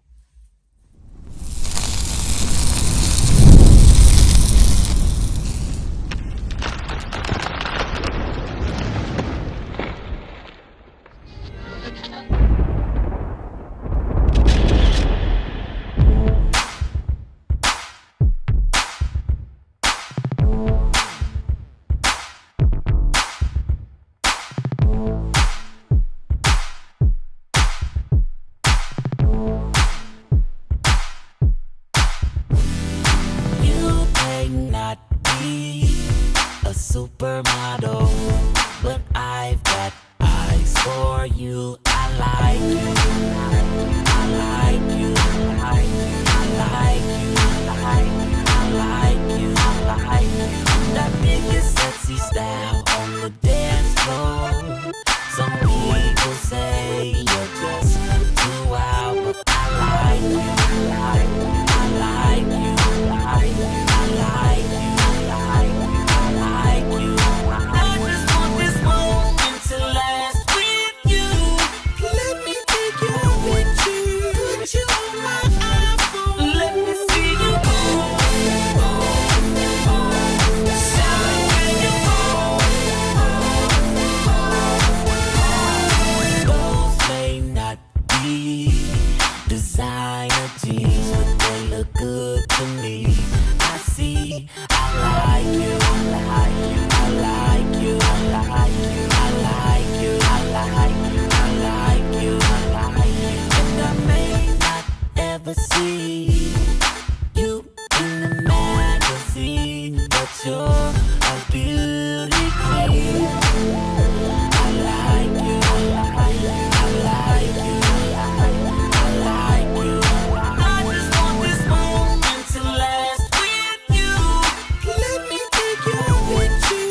Supermodel, but I've got eyes for you. I like you. I like you. I like you. I like you. I like you. That biggest sexy freestyle on the dance floor. Some people say you're just too wild, but I like you, I like you, I like you, I like you, I like you, I like you, I just want this moment to last with you. Let me take you with you, put you on my iPhone. Let me see you shine when you those may not be designer jeans, but they look good to me. I see, I like you, I like you, I like you, I like you, I like you, I like you, I like you, I like you. And I may not ever see you in the magazine, but you're a beauty queen. I like you, I like you, I like you, I like you, I just want this moment to last with you. Let me take you with you,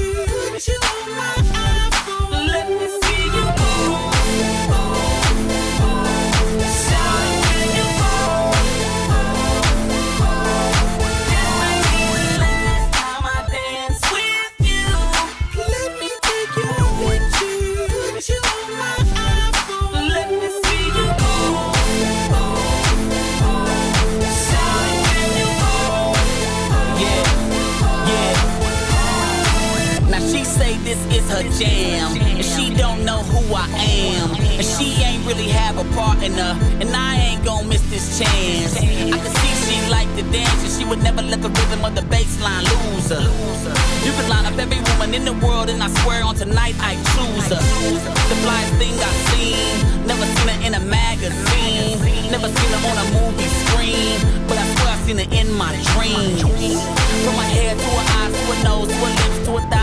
put you on my iPhone. Let me see you shine when you this may be the last time I dance with you. Let me take you with you, put you on my iPhone. Let me see you shine when you yeah. Now she say this is her jam, and she don't know who I am, and she ain't really have a partner, and I ain't gon' miss this chance. I can see she like to dance, and she would never let the rhythm of the bass line lose her. You could line up every woman in the world, and I swear on tonight I choose her. The flyest thing I've seen, never seen her in a magazine, never seen her on a movie screen, but I swear I've seen her in my dreams. From her hair to her eyes to her nose to her lips to her thighs.